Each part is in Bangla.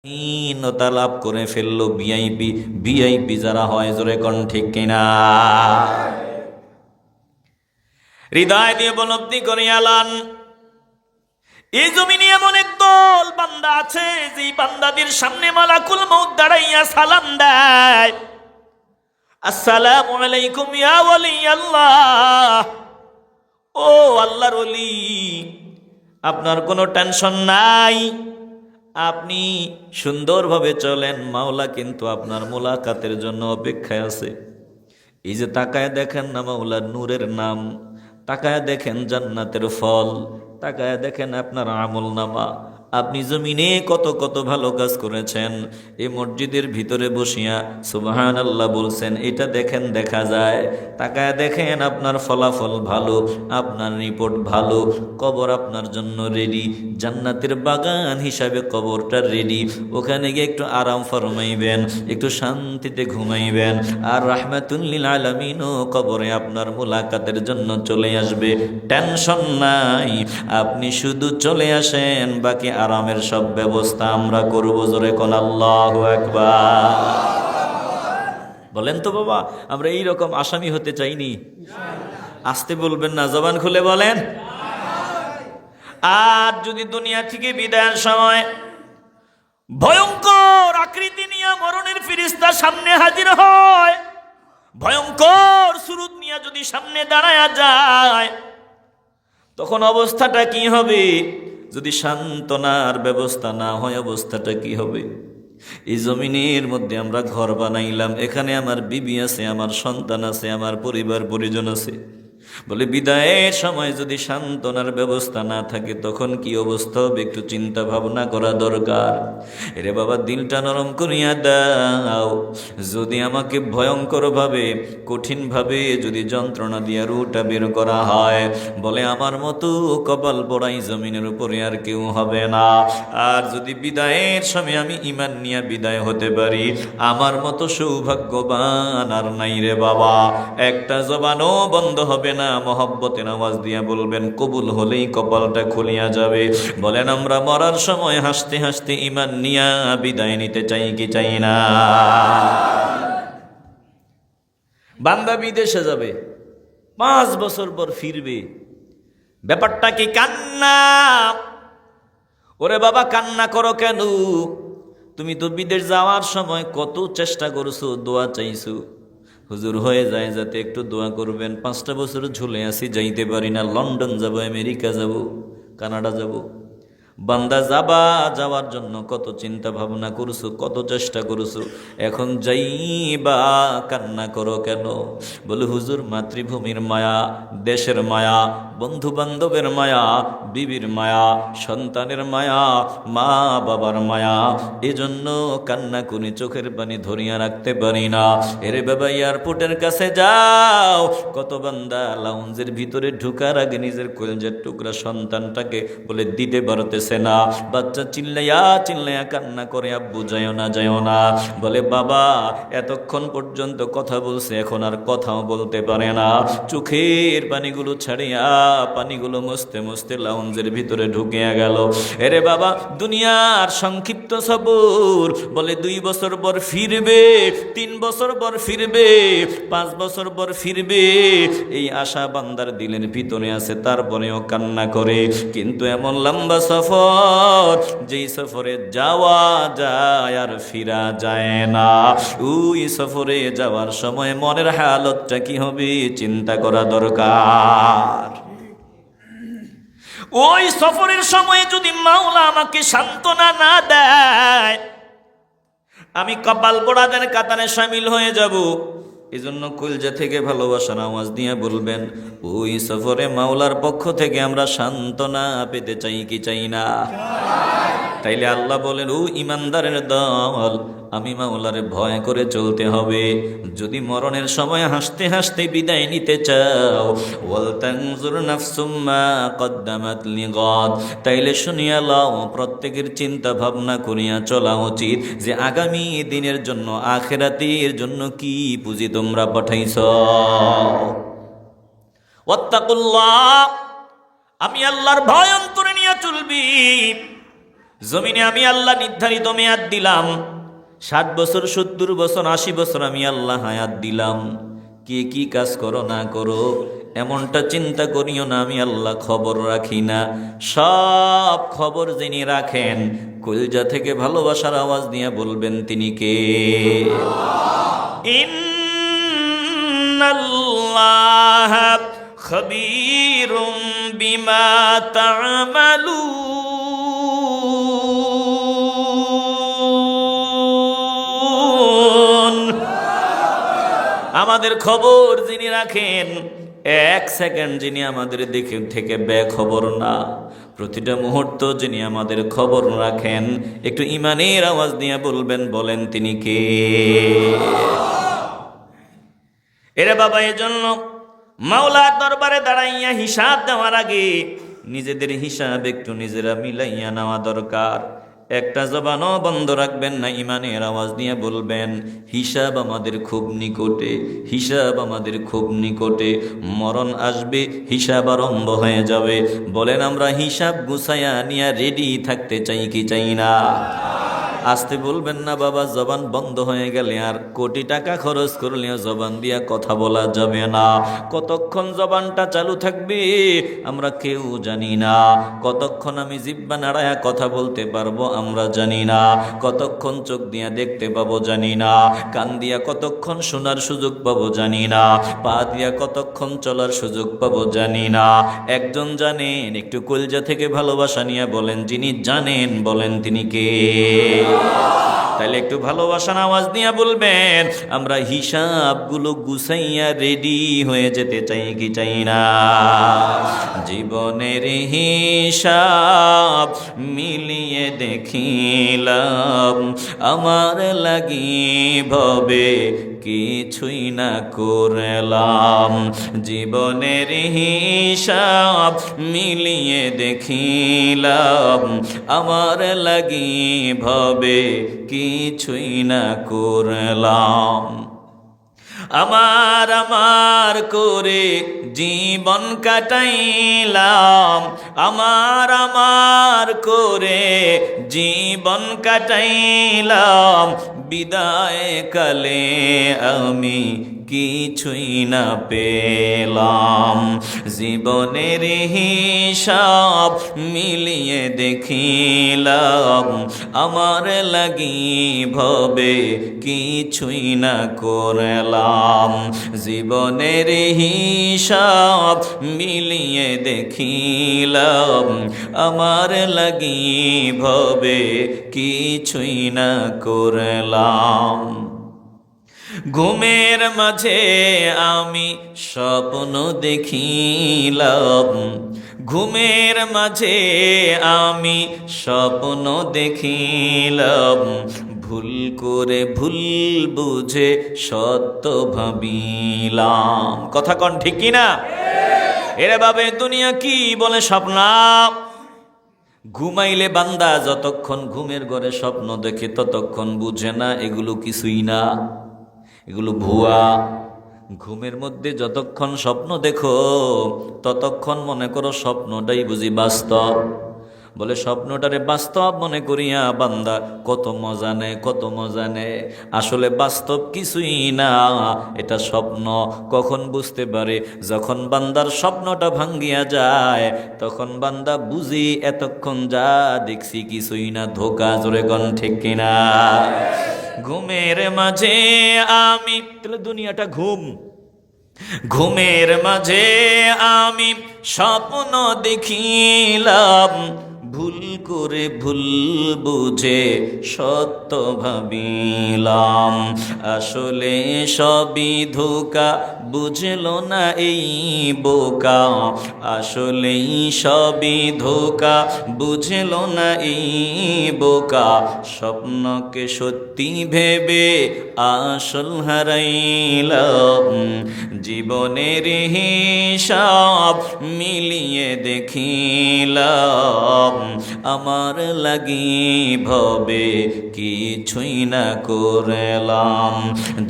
স্বাধীনতা লাভ করে ফেললো ভিআইপি ভিআইপি যারা হয়, জোরে কোন ঠিক কিনা? হৃদয় দিয়ে উপলব্ধি করে আলান, এই জমিনে এমন একদল বান্দা আছে যে বান্দাদের সামনে মালাকুল মউত দাঁড়াইয়া সালাম দেয়, আসসালামু আলাইকুম ইয়া ওয়ালি আল্লাহ। ও আল্লাহর ওলি, আপনার কোনো টেনশন নাই, আপনি সুন্দরভাবে চলেন, মাওলা কিন্তু আপনার মোলাকাতের জন্য অপেক্ষায় আছে। এই যে তাকায় দেখেন না মাওলার নূরের নাম, তাকায় দেখেন জান্নাতের ফল, তাকায় দেখেন আপনার আমল নামা, আপনি জমিনে কত কত ভালো কাজ করেছেন, এই মসজিদের ভিতরে বসিয়া সুবহানাল্লাহ বলছেন, এটা দেখেন, দেখা যায়। তাকায় দেখেন আপনার ফলাফল ভালো, আপনার রিপোর্ট ভালো, কবর আপনার জন্য রেডি, জান্নাতের বাগান হিসাবে কবরটা রেডি। ওখানে গিয়ে একটু আরাম ফরমাইবেন, একটু শান্তিতে ঘুমাইবেন, আর রাহমাতুল লিল আলামিনও কবরে আপনার মোলাকাতের জন্য চলে আসবে। টেনশন নাই, আপনি শুধু চলে আসেন, বাকি আরামের সব ব্যবস্থা আমরা করব। জোরে কোন আল্লাহু আকবার। বলেন তো বাবা, আমরা এই রকম আসামি হতে চাইনি? আসতে বলবেন না, জবান খুলে বলেন। আর যদি দুনিয়া থেকে বিদায়ের সময় ভয়ঙ্কর আকৃতি নিয়ে মরণের ফেরেশতা সামনে হাজির হয়, ভয়ঙ্কর সুরত নিয়ে যদি সামনে দাঁড়ায়া যায়, তখন অবস্থাটা কি হবে? যদি সান্ত্বনার ব্যবস্থা না হয়, অবস্থাটা কি হবে? এই জমিনের মধ্যে আমরা ঘর বানাইলাম, এখানে আমার বিবি আছে, আমার সন্তান আছে, আমার পরিবার পরিজন আছে, বলে বিদায়ের সময় যদি সান্ত্বনার ব্যবস্থা না থাকে, তখন কি অবস্থা হবে? একটু চিন্তা ভাবনা করা দরকার। এরে বাবা, দিলটা নরম করিয়া দাও। যদি আমাকে ভয়ঙ্কর ভাবে, কঠিন ভাবে যদি যন্ত্রণা দিয়া রুটা বের করা হয়, বলে আমার মতো কপাল পড়াই জমিনের উপরে আর কেউ হবে না। আর যদি বিদায়ের সময় আমি ঈমান নিয়ে বিদায় হতে পারি, আমার মতো সৌভাগ্যবান আর নাই রে বাবা। একটা জবানও বন্ধ হবে না, মহব্বতের আওয়াজ দিয়া বলবেন, কবুল হলেই কপালটা খুলিয়া যাবে। বলেন, আমরা মরার সময় হাসতে হাসতে ঈমান নিয়া বিদায় নিতে চাই কি চাই না? বান্দা বিদেশে যাবে, 5 বছর পর ফিরবে, ব্যাপারটা কি কান্না? ওরে বাবা, কান্না করো কেন? তুমি তো বিদেশ যাওয়ার সময় কত চেষ্টা করছো, দোয়া চাইছো, হুজুর হয়ে যায় যাতে একটু দোয়া করবেন। 5টা বছর ঝুলে আসি, যাইতে পারি না, লন্ডন যাব, আমেরিকা যাব, কানাডা যাব। বান্দা যাওয়ার জন্য কত চিন্তা ভাবনা করছো, কত চেষ্টা করছো, এখন যাইবা, কান্না করো কেন? বলে হুজুর, মাতৃভূমির মায়া, দেশের মায়া, বন্ধু বান্ধবের মায়া, বিবির মায়া, সন্তানের মায়া, মা বাবার মায়া, এজন্য কান্না করে চোখের পানি ধরিয়া রাখতে পারি না। এরে বাবা, এয়ারপোর্টের কাছে যাও, কত বান্দা লাউঞ্জের ভিতরে ঢুকার আগে নিজের কলিজার টুকরা সন্তানটাকে বলে দিতে পারতেছে না। বাচ্চা চিল্লাইয়া চিল্লাইয়া কান্না করে, আব্বু যাইও না, যাইও না। বলে বাবা এতক্ষণ পর্যন্ত কথা বলছে, এখন আর কথাও বলতে পারে না। চোখের পানিগুলো ছাড়িয়া, পানিগুলো মুছতে মুছতে লাউঞ্জের ভিতরে ঢুকিয়া গেল। এরে বাবা, দুনিয়ার সংক্ষিপ্ত সবর, বলে 2 বছর পর ফিরবে, 3 বছর পর ফিরবে, 5 বছর পর ফিরবে, এই আশা বান্দার দিলের ভিতরে আছে, তারপরেও কান্না করে। কিন্তু এমন লম্বা সফর, যেই সফরে যাওয়া যায় আর ফিরা যায় না, ওই সফরে যাওয়ার সময় মনের হালতটা কি হবে চিন্তা করা দরকার। ওই সফরের সময় যদি মাওলা আমাকে সান্ত্বনা না দেয়, আমি কপাল পোড়াদের কাতারে শামিল হয়ে যাব। এজন্য কলজা থেকে ভালোবাসার আওয়াজ দিয়ে বলবেন, ওই সফরে মাওলার পক্ষ থেকে আমরা সান্ত্বনা পেতে চাই কি চাই না? তাইলে আল্লাহ বলেন, ও ইমানদারের দল, আমি মাওলারে ভয় করে চলতে হবে। যদি মরণের সময় হাসতে হাসতে বিদায় নিতে চাও, ওয়াল তানজুর নাফসুম মা কদ্দামাত লিগাদ, তাইলে শুনিয়া লও, প্রত্যেকের চিন্তা ভাবনা করিয়া চলা উচিত যে আগামী দিনের জন্য, আখিরাতের জন্য কি পুঁজি তোমরা পাঠাইছো। ওয়াত্তাকুল্লাহ, আমি আল্লাহর ভয় অন্তরে নিয়ে চলবি। জমিনে আমি আল্লাহ নির্ধারিত মেয়াদ দিলাম, 60 বছর, 70 বছর, 80 বছর আমি আল্লাহ হায়াত দিলাম। কে কি কাজ করো না করো এমনটা চিন্তা করিও না, আমি আল্লাহ খবর রাখি না। সব খবর যিনি রাখেন, কলিজা থেকে ভালোবাসার আওয়াজ দিয়ে বলবেন তিনি কে? ইন্নাল্লাহ খবীরুম বিমা তা'মালুন। আমাদের খবর যিনি রাখেন, এক সেকেন্ড যিনি আমাদের দিকে থেকে বেখবর না, প্রতিটা মুহূর্ত যিনি আমাদের খবর রাখেন। একটু ইমানের আওয়াজ দিয়ে বলবেন, বলেন তিনি কে? এরে বাবা, এজন্য মাওলার দরবারে দাঁড়াইয়া হিসাব দেওয়ার আগে নিজেদের হিসাব একটু নিজেরা মিলাইয়া নেওয়া দরকার। একটা জবানও বন্ধ রাখবেন না, ইমানের আওয়াজ দিয়ে বলবেন, হিসাব আমাদের খুব নিকটে, হিসাব আমাদের খুব নিকটে। মরণ আসবে, হিসাব আরম্ভ হয়ে যাবে। বলেন, আমরা হিসাব গুছাইয়া নিয়ে রেডি থাকতে চাই কি চাই না? আসতে বলবেন না বাবা, জবান বন্ধ হয়ে গেলে আর কোটি টাকা খরচ করলেও জবান দিয়া কথা বলা যাবে না। কতক্ষণ জবানটা চালু থাকবে আমরা কেউ জানি না। কতক্ষণ আমি জিহ্বা নাড়ায়া কথা বলতে পারবো আমরা জানি না। কতক্ষণ চোখ দিয়া দেখতে পাবো জানি না। কান দিয়া কতক্ষণ শোনার সুযোগ পাবো জানি না। পা দিয়া কতক্ষণ চলার সুযোগ পাবো জানি না। একজন জানেন, একটু কলজা থেকে ভালোবাসা নিয়ে বলেন, যিনি জানেন বলেন তিনি কে? তাহলে একটু ভালোবাসার আওয়াজ নিয়ে বলবেন, আমরা হিসাবগুলো গুছাইয়া রেডি হয়ে যেতে চাই কি চাই না? জীবনের হিসাব মিলিয়ে দেখিলাম, আমার লাগি ভবে কিছুই না করলাম। জীবনের হিসাব মিলিয়ে দেখিলাম, আমার লাগি ভবে কিছুই না করলাম। আমার আমার করে জীবন কাটাইলাম, আমার আমার করে জীবন কাটাইলাম। বিদায় কালে আমি কিছুই না পেলাম। জীবনের হিসাব মিলিয়ে দেখিলাম, আমার লাগি ভবে কিছুই না করলাম। জীবনের হিসাব মিলিয়ে দেখিলাম, আমার লাগি ভবে কিছুই না করলাম। ঘুমের মাঝে আমি স্বপ্ন দেখিলাম, ঘুমের মাঝে আমি স্বপ্ন দেখিলাম। ভুল করে ভুল বুঝে সত্য ভাবিলাম। কথা কন ঠিক কিনা? এরে বাবে দুনিয়া কি বলে স্বপ্ন। ঘুমাইলে বান্দা যতক্ষণ ঘুমের ঘরে স্বপ্ন দেখে ততক্ষণ বুঝে না এগুলো কিছুই না, এগুলো ভুয়া। ঘুমের মধ্যে যতক্ষণ স্বপ্ন দেখো ততক্ষণ মনে করো স্বপ্নটাই বুঝি বাস্তব। বলে স্বপ্নটারে বাস্তব মনে করিয়া বান্দা কত মজা নেয়, কত মজা নেয়। আসলে বাস্তব কিছুই না, এটা স্বপ্ন। কখন বুঝতে পারে? যখন বান্দার স্বপ্নটা ভাঙ্গিয়া যায় তখন বান্দা বুঝি এতক্ষণ যা দেখছি কিছুই না, ধোকা। জোরে গন ঠিক কিনা? ঘুমের মাঝে আমি, তাহলে দুনিয়াটা ঘুম। ঘুমের মাঝে আমি স্বপ্ন দেখিলাম, ভুল করে ভুল বুঝে সত্য ভাবিলাম। আসলে সবই ধোঁকা, বুঝলো না এই বোকা। আসলেই সবই ধোঁকা, বুঝলো না এই বোকা। স্বপ্নকে সত্যি ভেবে আসল হারাইলাম। জীবনের হিসাব মিলিয়ে দেখিলাম, আমার লাগি ভবে কিছুই না করলাম।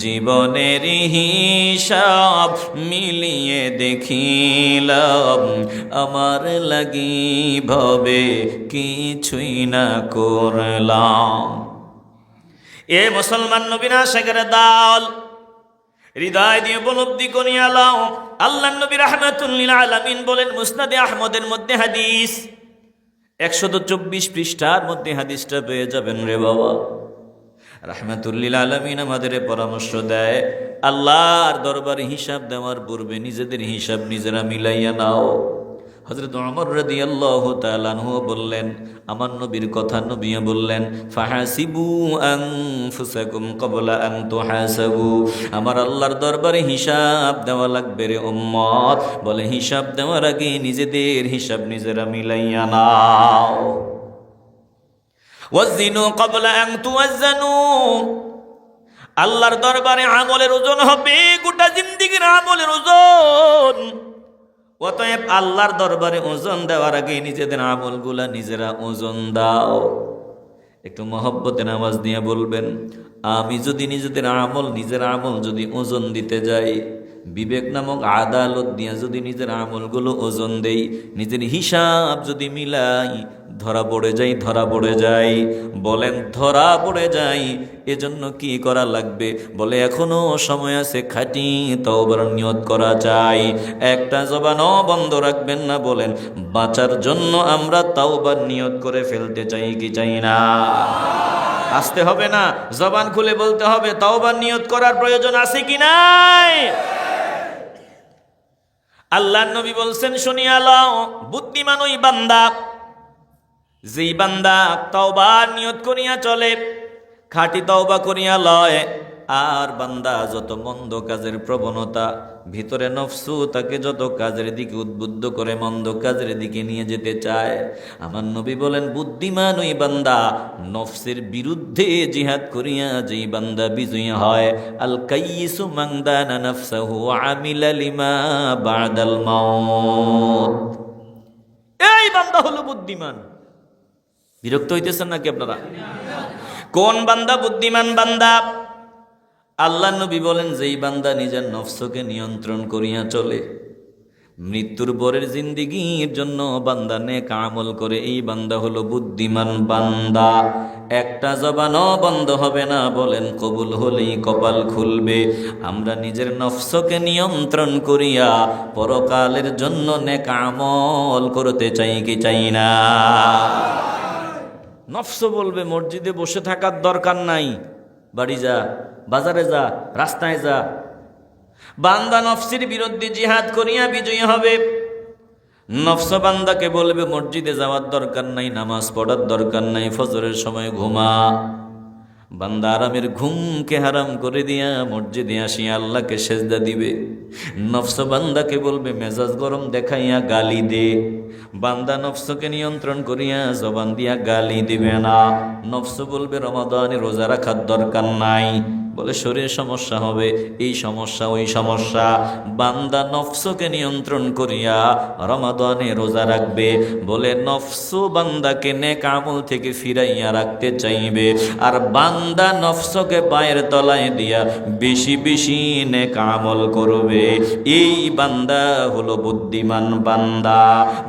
জীবনের হিসাব সব মিলিয়ে দেখিলাম, আমার লাগি ভবে কিছুই না করলাম। এ মুসলমান নবীনা শেখের দল, হৃদয় দিয়ে উপলব্ধি করিয়া লও, আল্লাহ নবী রাহমাতুল লিল আলামিন বলেন, মুসনাদে আহমদের মধ্যে হাদিস 124 পৃষ্ঠার মধ্যে হাদিসটা পেয়ে যাবেন রে বাবা। রাহমাতুল লিল আলামিন আমাদের পরামর্শ দেয়, আল্লাহর দরবারে হিসাব দেওয়ার পূর্বে নিজেদের হিসাব নিজেরা মিলাইয়া নাও। হযরত ওমর রাদিয়াল্লাহু তাআলা আনহু বললেন, আমার নবীর কথা নবী বললেন, ফাহাসিবু আনফুসাকুম ক্বাবলা আন তুহাসাবু, আমার আল্লাহর দরবারে হিসাব দেওয়া লাগবে রে উম্মত, বলে হিসাব দেওয়ার আগে নিজেদের হিসাব নিজেরা মিলাইয়া নাও। ওয়াজিনু ক্বাবলা আন তুওয়াজ্জানু, আল্লাহর দরবারে আমলের ওজন হবে, গোটা জিন্দেগীর আমলের ওজন। অতএব আল্লাহর দরবারে ওজন দেওয়ার আগে নিজেদের আমলগুলা নিজেরা ওজন দাও। একটু মহব্বতে আওয়াজ দিয়ে বলবেন, আমি যদি নিজের আমল যদি ওজন দিতে যাই, বিবেক নামক আদালত দিয়ে যদি নিজের আমলগুলো ওজন দেই, নিজের হিসাব যদি মিলাই, ধরা পড়ে যাই। বলেন ধরা পড়ে যাই, এজন্য কি করা লাগবে? বলে এখনো সময় আছে, খাঁটি তওবার নিয়ত করা চাই। একটা জবানও বন্ধ রাখবেন না। বলেন বাঁচার জন্য আমরা তওবার নিয়ত করে ফেলতে চাই কি চাই না? আসতে হবে না, জবান খুলে বলতে হবে, তওবার নিয়ত করার প্রয়োজন আছে কি নাই? আল্লাহর নবী বলছেন, শুনিয়া লও, বুদ্ধিমান ওই বান্দা, যেই বান্দা তওবার নিয়ত করিয়া চলে, খাঁটি তওবা করিয়া লয়। আর বান্দা যত মন্দ কাজের প্রবণতা, ভিতরে নফসু তাকে যত কাজের দিকে উদ্বুদ্ধ করে, মন্দ কাজের দিকে নিয়ে যেতে চায়, আমার নবী বলেন বুদ্ধিমান ওই বান্দা নফসের বিরুদ্ধে জিহাদ করিয়া যেই বান্দা বিজয়ী হয়। আল কাইয়িসু মান দানা নাফসাহু ওয়া আমিলা লিমা বাদাল মাউত, এই বান্দা হলো বুদ্ধিমান। বিরক্ত হইতেছেন নাকি আপনারা? কোন বান্দা বুদ্ধিমান বান্দা? আল্লাহ নবী বলেন, যেই বান্দা নিজের নফসকে নিয়ন্ত্রণ করিয়া চলে, মৃত্যুর পরের জিন্দেগির জন্য বান্দা নেক আমল করে, এই বান্দা হলো বুদ্ধিমান বান্দা। একটা জবানও বন্ধ হবে না। বলেন কবুল হলেই কপাল খুলবে। আমরা নিজের নফসকে নিয়ন্ত্রণ করিয়া পরকালের জন্য নেক আমল করতে চাই কি চাই না? নফস বলবে মসজিদে বসে থাকার দরকার নাই, বাড়ি যা, বাজারে যা, রাস্তায় যা। বান্দা নফসের বিরুদ্ধে জিহাদ করিয়া বিজয়ী হবে। নফস বান্দাকে বলবে মসজিদে যাওয়ার দরকার নাই, নামাজ পড়ার দরকার নাই, ফজরের সময় ঘুমা। বান্দা আরামের ঘুমকে হারাম করে দিয়া মসজিদে আসিয়া আল্লাহকে সেজদা দিবে। নফস বান্দাকে বলবে মেজাজ গরম দেখাইয়া গালি দে। বান্দা নফসকে নিয়ন্ত্রণ করিয়া জবান দিয়া গালি দিবে না। নফস বলবে রমাদানে রোজা রাখার দরকার নাই, বলে শরীরে সমস্যা হবে, এই সমস্যা ওই সমস্যা। বান্দা নফসকে নিয়ন্ত্রণ করিয়া রমাদানে রোজা রাখবে, বলে নফস বান্দাকে নেক আমল থেকে ফিরাইয়া রাখতে চাইবে। আর বান্দা নফসকে পায়ের তলায় দিয়া বেশি বেশি নেক আমল করবে। এই বান্দা হলো বুদ্ধিমান বান্দা।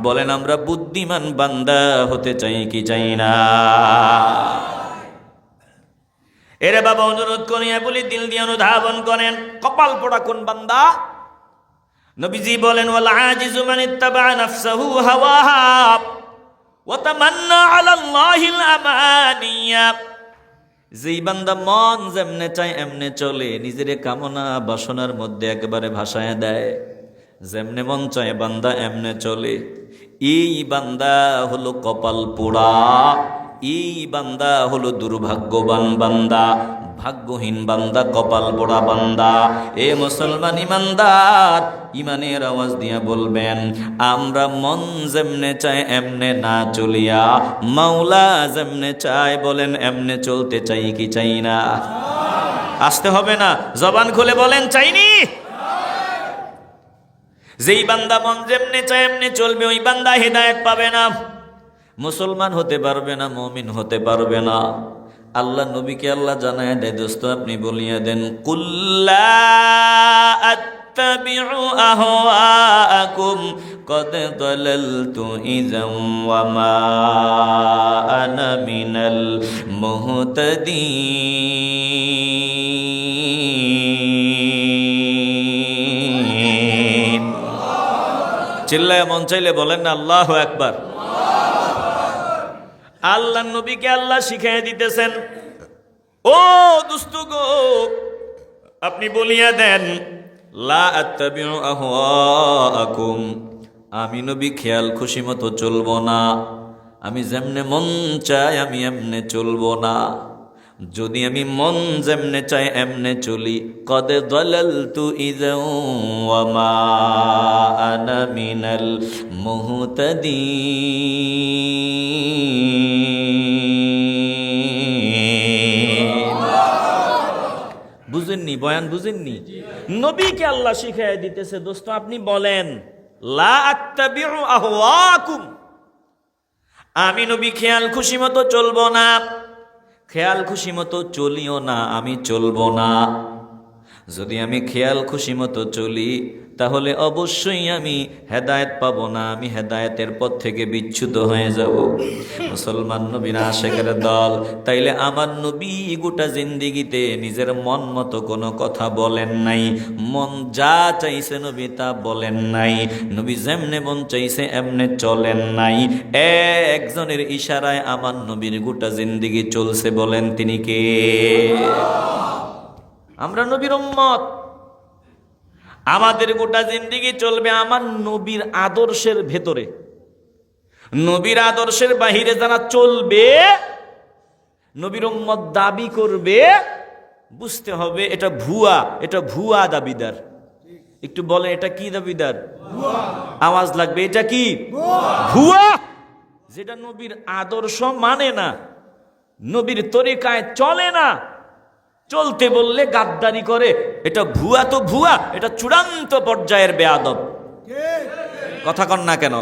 বলেন আমরা বুদ্ধিমান বান্দা হতে চাই কি চাই না? এরে বাবা, অনুরোধ করিয়া বলি, দিল দিয়ে অনুধাবন করেন, কপাল পোড়া কোন বান্দা? নবীজি বলেন, ওয়াল আজিজু মান ইত্তাবা নাফসাহু হাওয়াহা ওয়া তামান্না আলা আল্লাহিল আমানিয়া। যেই বান্দা মন যেমনে চায় এমনে চলে, নিজের কামনা বাসনার মধ্যে একেবারে ভাসায় দেয়, যেমনে মন চায় বান্দা এমনে চলে, এই বান্দা হলো কপাল পোড়া। এই বান্দা হলো দুর্ভাগ্যবান বান্দা, ভাগ্যহীন বান্দা, কপাল পোড়া বান্দা। এ মুসলমান ইমানদার, ইমানের আওয়াজ দিয়া বলবেন, আমরা মন যেমনে চায় এমনে না চলিয়া মাওলা যেমনে চায় বলেন এমনে চলতে চাই কি চাই না? আসতে হবে না, জবান খুলে বলেন চাইনি। যেই বান্দা মন যেমনে চায় এমনে চলবে, ওই বান্দা হেদায়েত পাবে না, মুসলমান হতে পারবে না, মুমিন হতে পারবে না। আল্লাহ নবীকে আল্লাহ জানায় দেয়, দোস্ত আপনি বলিয়া দেন, কুল্লা আত্তাবিউ আহওয়াকুম কদ দালালতু ইযাম ওয়া মা আনা মিনাল মুহতাদিন। চিল্লায় মন চাইলে বলেন না আল্লাহু আকবার। আল্লাহ নবীকে আল্লাহ শিখাই দিতেছেন, ও দোস্ত গো আপনি বলিয়া দেন, লা আত্তাবিউ আহওয়াকুম, আমি নবী খেয়াল খুশি মতো চলবো না, আমি যেমনে মন চাই আমি এমনে চলবো না। যদি আমি মন যেমনে চাই এমনে চলি, কদ দালালতু ইযাম ওয়া মা আনা মিনাল মুহতাদিন। বুঝেননি বয়ান? বুঝেননি? নবীকে আল্লাহ শিখাই দিতেছে, দোস্ত আপনি বলেন, লা আত্তাবিউ আহওয়াকুম, আমি নবী খেয়াল খুশি মতো চলবো না, খেয়াল খুশি মতো চলিও না, আমি চলবো না। যদি আমি খেয়াল খুশি মতো চলি তাহলে অবশ্যই আমি হেদায়েত পাবো না, আমি হেদায়েতের পথ থেকে বিচ্যুত হয়ে যাব। মুসলমান নবীর আশিকের দল, তাইলে আমার নবী গোটা জিন্দিগিতে নিজের মন মতো কোনো কথা বলেন নাই, মন যা চাইছে নবী তা বলেন নাই, নবী যেমনে মন চাইছে এমনে চলেন নাই। একজনের ইশারায় আমার নবীর গোটা জিন্দিগি চলছে, বলেন তিনি কে? আমরা নবীর উম্মত, আমাদের গোটা জিন্দেগি চলবে আমার নবীর আদর্শের ভেতরে। নবীর আদর্শের বাহিরে যারা চলবে, নবীর উম্মত দাবি করবে, বুঝতে হবে এটা ভুয়া, এটা ভুয়া দাবিদার। একটু বলে এটা কি দাবিদার? আওয়াজ লাগবে, এটা কি? ভুয়া। যেটা নবীর আদর্শ মানে না, নবীর তরিকায় চলে না, চলতে বললে গাদ্দারি করে, এটা ভুয়া। তো ভুয়া, এটা চূড়ান্ত পর্যায়ের বেয়াদব। কথা কন না কেন?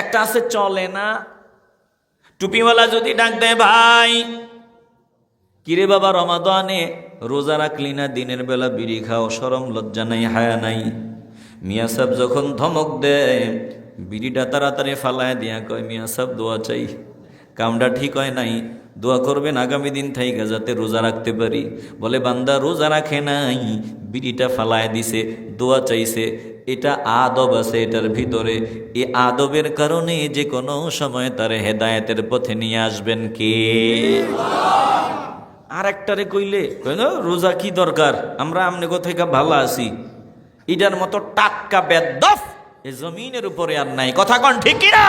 একটা আছে চলে না, টুপিওয়ালা যদি ডাক দেয়, ভাই কিরে বাবা রমাদানে রোজা রাখলি না, দিনের বেলা বিড়ি খাও, শরম লজ্জা নাই, হায়া নাই। মিয়া সাহেব যখন ধমক দেয়, বিড়িটা তাড়াতাড়ি ফালায় দিয়া কয়, মিয়া সাহেব দোয়া চাই, কামটা ঠিক হয় নাই, দোয়া করবেন আগামী দিন থাইকা যাতে রোজা রাখতে পারি। বলে বান্দা রোজা রাখে নাই, বিড়িটা ফালায় দিছে, দোয়া চাইছে, এটা আদব আছে এটার ভিতরে। এই আদবের কারণে যে কোনো সময় তার হেদায়েতের পথে নিয়ে আসবেন কে? আর একটারে কইলে রোজা কি দরকার, আমরা আমনে কোথায় ভালো আছি। এটার মতো টাটকা বেদফ এই জমিনের উপরে আর নাই। কথা কন ঠিক কিনা?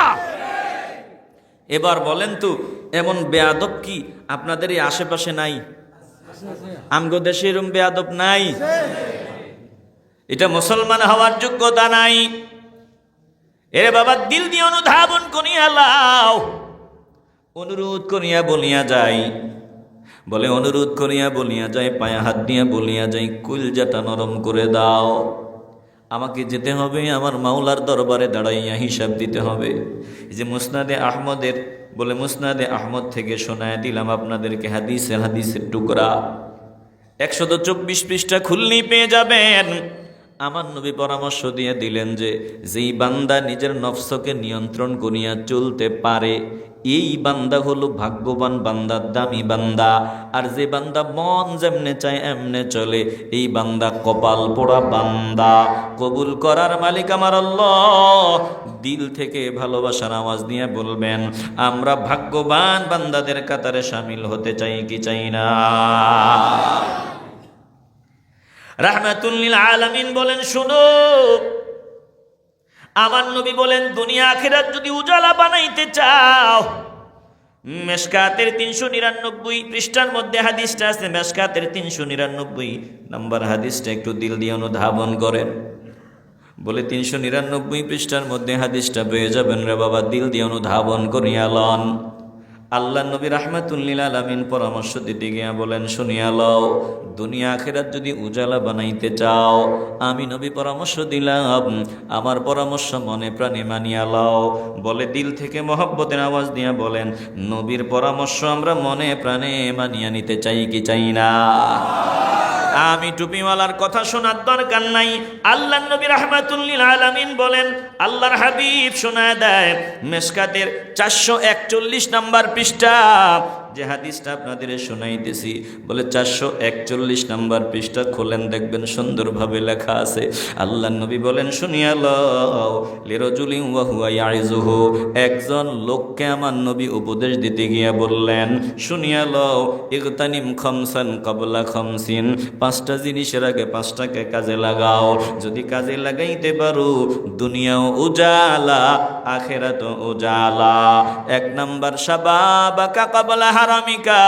এবার বলেন তো, এমন বেয়াদব কি আপনাদের এই আশেপাশে নাই? আমগো দেশে এরকম বেয়াদব নাই? এটা মুসলমান হওয়ার যোগ্যতা নাই। এরে বাবা দিল দিয়ে অনুধাবন করিয়া লাও, অনুরোধ করিয়া বলিয়া যাই, বলে অনুরোধ করিয়া বলিয়া যায়, পায়ে হাত দিয়া বলিয়া যাই, কলিজাটা নরম করে দাও, আমাকে যেতে হবে আমার মাওলার দরবারে দাঁড়াইয়া হিসাব দিতে হবে। এই যে মুসনাদে আহমদের, বলে মুসনাদে আহমদ থেকে শোনায় দিলাম আপনাদেরকে হাদিসের টুকরা, 124 পৃষ্ঠা খুললেই পেয়ে যাবেন। আমার নবী পরামর্শ দিয়ে দিলেন যে যেই বান্দা নিজের নফসকে নিয়ন্ত্রণ করিয়া চলতে পারে, এই বান্দা হলো ভাগ্যবান বান্দা, দামি বান্দা। আর যে বান্দা মন যেমনে চায় এমনে চলে, এই বান্দা কপাল পোড়া বান্দা। কবুল করার মালিক আমার আল্লাহ। দিল থেকে ভালোবাসার আওয়াজ দিয়ে বলবেন, আমরা ভাগ্যবান বান্দাদের কাতারে শামিল হতে চাই কি চাই না? রাহমাতুল লিল আলামিন বলেন, শুনো, আমার নবী বলেন, দুনিয়া আখিরাত যদি উজালা বানাইতে চাও, মেশকাতের 399 পৃষ্ঠার মধ্যে হাদিসটা আছে, মেশকাতের 399 নম্বর হাদিসটা একটু দিল দিয়ে অনুধাবন করেন। বলে 399 পৃষ্ঠার মধ্যে হাদিসটা পেয়ে যাবেন রে বাবা, দিল দিয়ে অনুধাবন করিয়া লন। আল্লাহ নবী রাহমাতুল লিল আলামিন পরামর্শ দিতে গিয়া বলেন, শুনিয়া লও, দুনিয়া আখিরাত যদি উজালা বানাইতে চাও, আমি নবী পরামর্শ দিলাম, আমার পরামর্শ মনে প্রাণে মানিয়া লও। বলে দিল থেকে মহব্বতের আওয়াজ দিয়া বলেন, নবীর পরামর্শ আমরা মনে প্রাণে মানিয়া নিতে চাই কি চাই না? আমি টুপিওয়ালার কথা শোনার দরকার নাই। আল্লাহ নবী রাহমাতুল লিল আলামিন বলেন, আল্লাহর হাবিব শোনায় দেয়, মেশকাতের 441 নাম্বার পৃষ্ঠা, যে হাদিসটা আপনাদের শোনাইতেছি, বলে 441 নাম্বার পৃষ্ঠা খোলেন, দেখবেন সুন্দরভাবে লেখা আছে। আল্লাহ নবী বলেন, শুনিয়া লও, লিরাজুলিন ওয়া হুয়া ইয়াইজুহু, একজন লোককে আমার নবী উপদেশ দিতে গিয়া বললেন, শুনিয়া লও, ইগতানিম খামসান ক্বাবলা খামসিন, 5টা জিনিসের আগে 5টাকে কাজে লাগাও। যদি কাজে লাগাইতে পারো, দুনিয়াও উজালা, আখিরাতও উজালা। 1 নাম্বার, শাবাবাকা ক্বাবলা হারামিকা।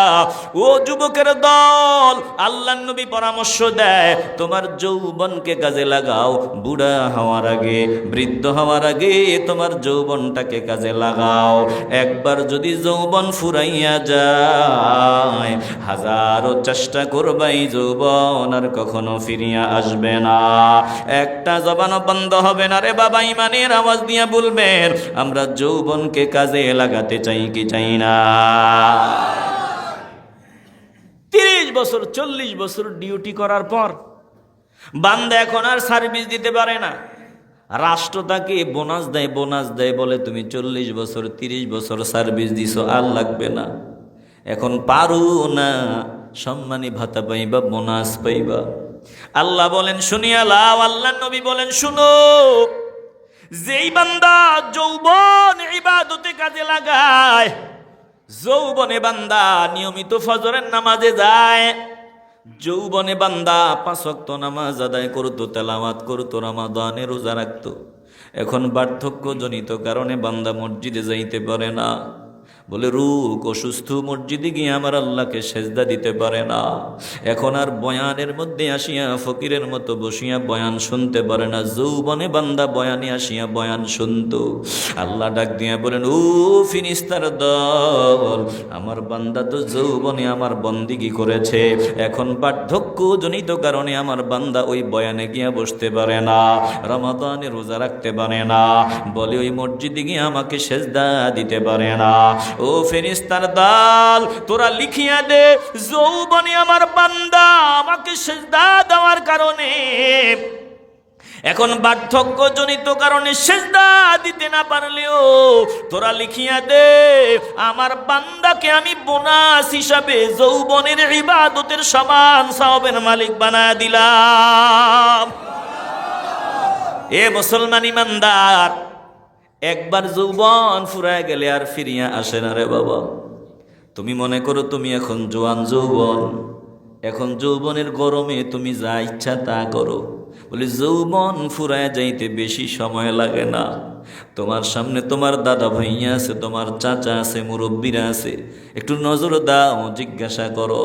ও যুবকের দল, আল্লাহর নবী পরামর্শ দেয়, তোমার যৌবনকে কাজে লাগাও। বুড়া হওয়ার আগে, বৃদ্ধ হওয়ার আগে তোমার যৌবনটাকে কাজে লাগাও। একবার যদি যৌবন ফুরাইয়া যায়, হাজারো চেষ্টা করবাই যৌবন আর কখনো ফিরিয়া আসবে না। একটা জবানও বন্ধ হবে না রে বাবা, ইমানের আওয়াজ দিয়া বলবেন, আমরা যৌবনকে কাজে লাগাতে চাই কি চাই না? 30 বছর 40 বছর ডিউটি করার পর বান্দা এখন আর সার্ভিস দিতে পারে না। রাষ্ট্র তাকে বোনাস দেয়, বলে তুমি 40 বছর 30 বছর সার্ভিস দিছো, আর লাগবে না, এখন পারো না, সম্মানী ভাতা পাইবা, বোনাস পাইবা। আল্লাহ বলেন, শুনিয়া লাও, আল্লাহ নবী বলেন, শুনো, যেই বান্দা যৌবন ইবাদতে কাজে লাগায়, যৌবনে বান্দা নিয়মিত ফজরের নামাজে যায়, যৌবনে বান্দা 5 ওয়াক্ত নামাজ আদায় করতো, তেলাওয়াত করতো, রমাদানে রোজা রাখতো, এখন বার্ধক্যজনিত কারণে বান্দা মসজিদে যাইতে পারে না। বলে রোগ অসুস্থ, মসজিদে গিয়ে আমার আল্লাহকে সেজদা দিতে পারে না। এখন আর বয়ানের মধ্যে আসিয়া ফকিরের মতো বসিয়া বয়ান শুনতে পারে না। যৌবনে বান্দা বয়ানে আসিয়া বয়ান শুনতো। আল্লাহ ডাক দিয়া বলেন, ও ফিরিস্তার দল, আমার বান্দা তো যৌবনে আমার বন্দিগি করেছে, এখন বার্ধক্যজনিত কারণে আমার বান্দা ওই বয়ানে গিয়া বসতে পারে না, রমাদানে রোজা রাখতে পারে না, বলে ওই মসজিদে গিয়ে আমাকে সেজদা দিতে পারে না। ও ফেরেশতার দল, তোরা লিখিয়া দে, যৌবনে আমার বান্দা আমাকে সেজদা দেওয়ার কারণে, এখন বার্ধক্যজনিত কারণে সেজদা দিতে না পারলেও তোরা লিখিয়া দে, আমার বান্দাকে আমি বোনাস হিসাবে যৌবনের ইবাদতের সমান সওয়াবের মালিক বানায় দিলাম। এ মুসলমান ইমানদার, একবার যৌবন ফুরায় গেলে আর ফিরিয়া আসে না রে বাবা। তুমি মনে করো তুমি এখন জোয়ান যৌবন, এখন যৌবনের গরমে তুমি যা ইচ্ছা তা করো, বলে যৌবন ফুরায় যাইতে বেশি সময় লাগে না। তোমার সামনে তোমার দাদা ভাইয়া আছে, তোমার চাচা আছে, মুরব্বীরা আছে, একটু নজর দাও, জিজ্ঞাসা করো,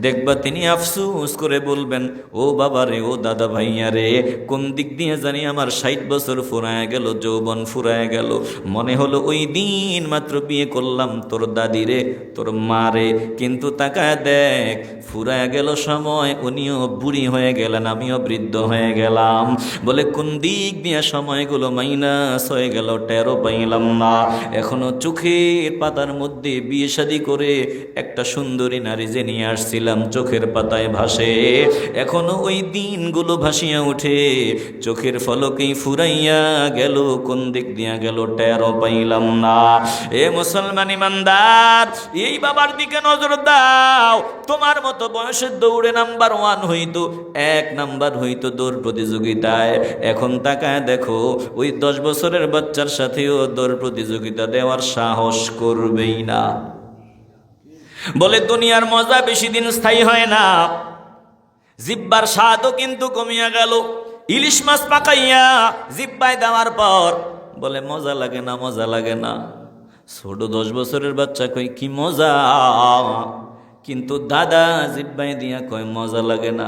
দেখবা তিনি আফসুস করে বলবেন, ও বাবা রে, ও দাদা ভাইয়া রে, কোন দিক দিয়ে জানি আমার 60 বছর ফুরায় গেল, যৌবন ফুরায় গেল, মনে হলো ওই দিন মাত্র বিয়ে করলাম তোর দাদি রে, তোর মা রে, কিন্তু তাকায় দেখ ফুরায় গেল সময়, উনিও বুড়ি হয়ে গেলেন, আমিও বৃদ্ধ হয়ে গেলাম। বলে কোন দিক দিয়ে সময়গুলো মাইনাস হয়ে গেল টেরও পাইলাম না। এখনো চোখের পাতার মধ্যে বিয়ে শাদী করে একটা সুন্দরী নারী যে নিয়ে আসছিলাম চোখের পাতায় ভাসে, এখনো ওই দিনগুলো ভাসিয়া উঠে, চোখের ফলকেই ফুরাইয়া গেল, কোন দিক দিয়া গেল টেরও পাইলাম না। এ মুসলমান ইমানদার, এই বাবার দিকে নজর দাও, তোমার মতো বয়সের দৌড়ে নাম্বার 1 হইতো, 1 নাম্বার হইতো দৌড় প্রতিযোগিতায়, এখন তাকায় দেখো ওই 10 বছরের বাচ্চার সাথেও দৌড় প্রতিযোগিতা দেওয়ার সাহস করবেই না। বলে দুনিয়ার মজা বেশি দিন স্থায়ী হয় না, জিব্বার স্বাদও কিন্তু কমিয়া গেল। ইলিশ মাছ পাকাইয়া জিব্বায় দেওয়ার পর বলে মজা লাগে না, মজা লাগে না। ছোট 10 বছরের বাচ্চা কই কি মজা, কিন্তু দাদা জিব্বায় দিয়া কয় মজা লাগে না।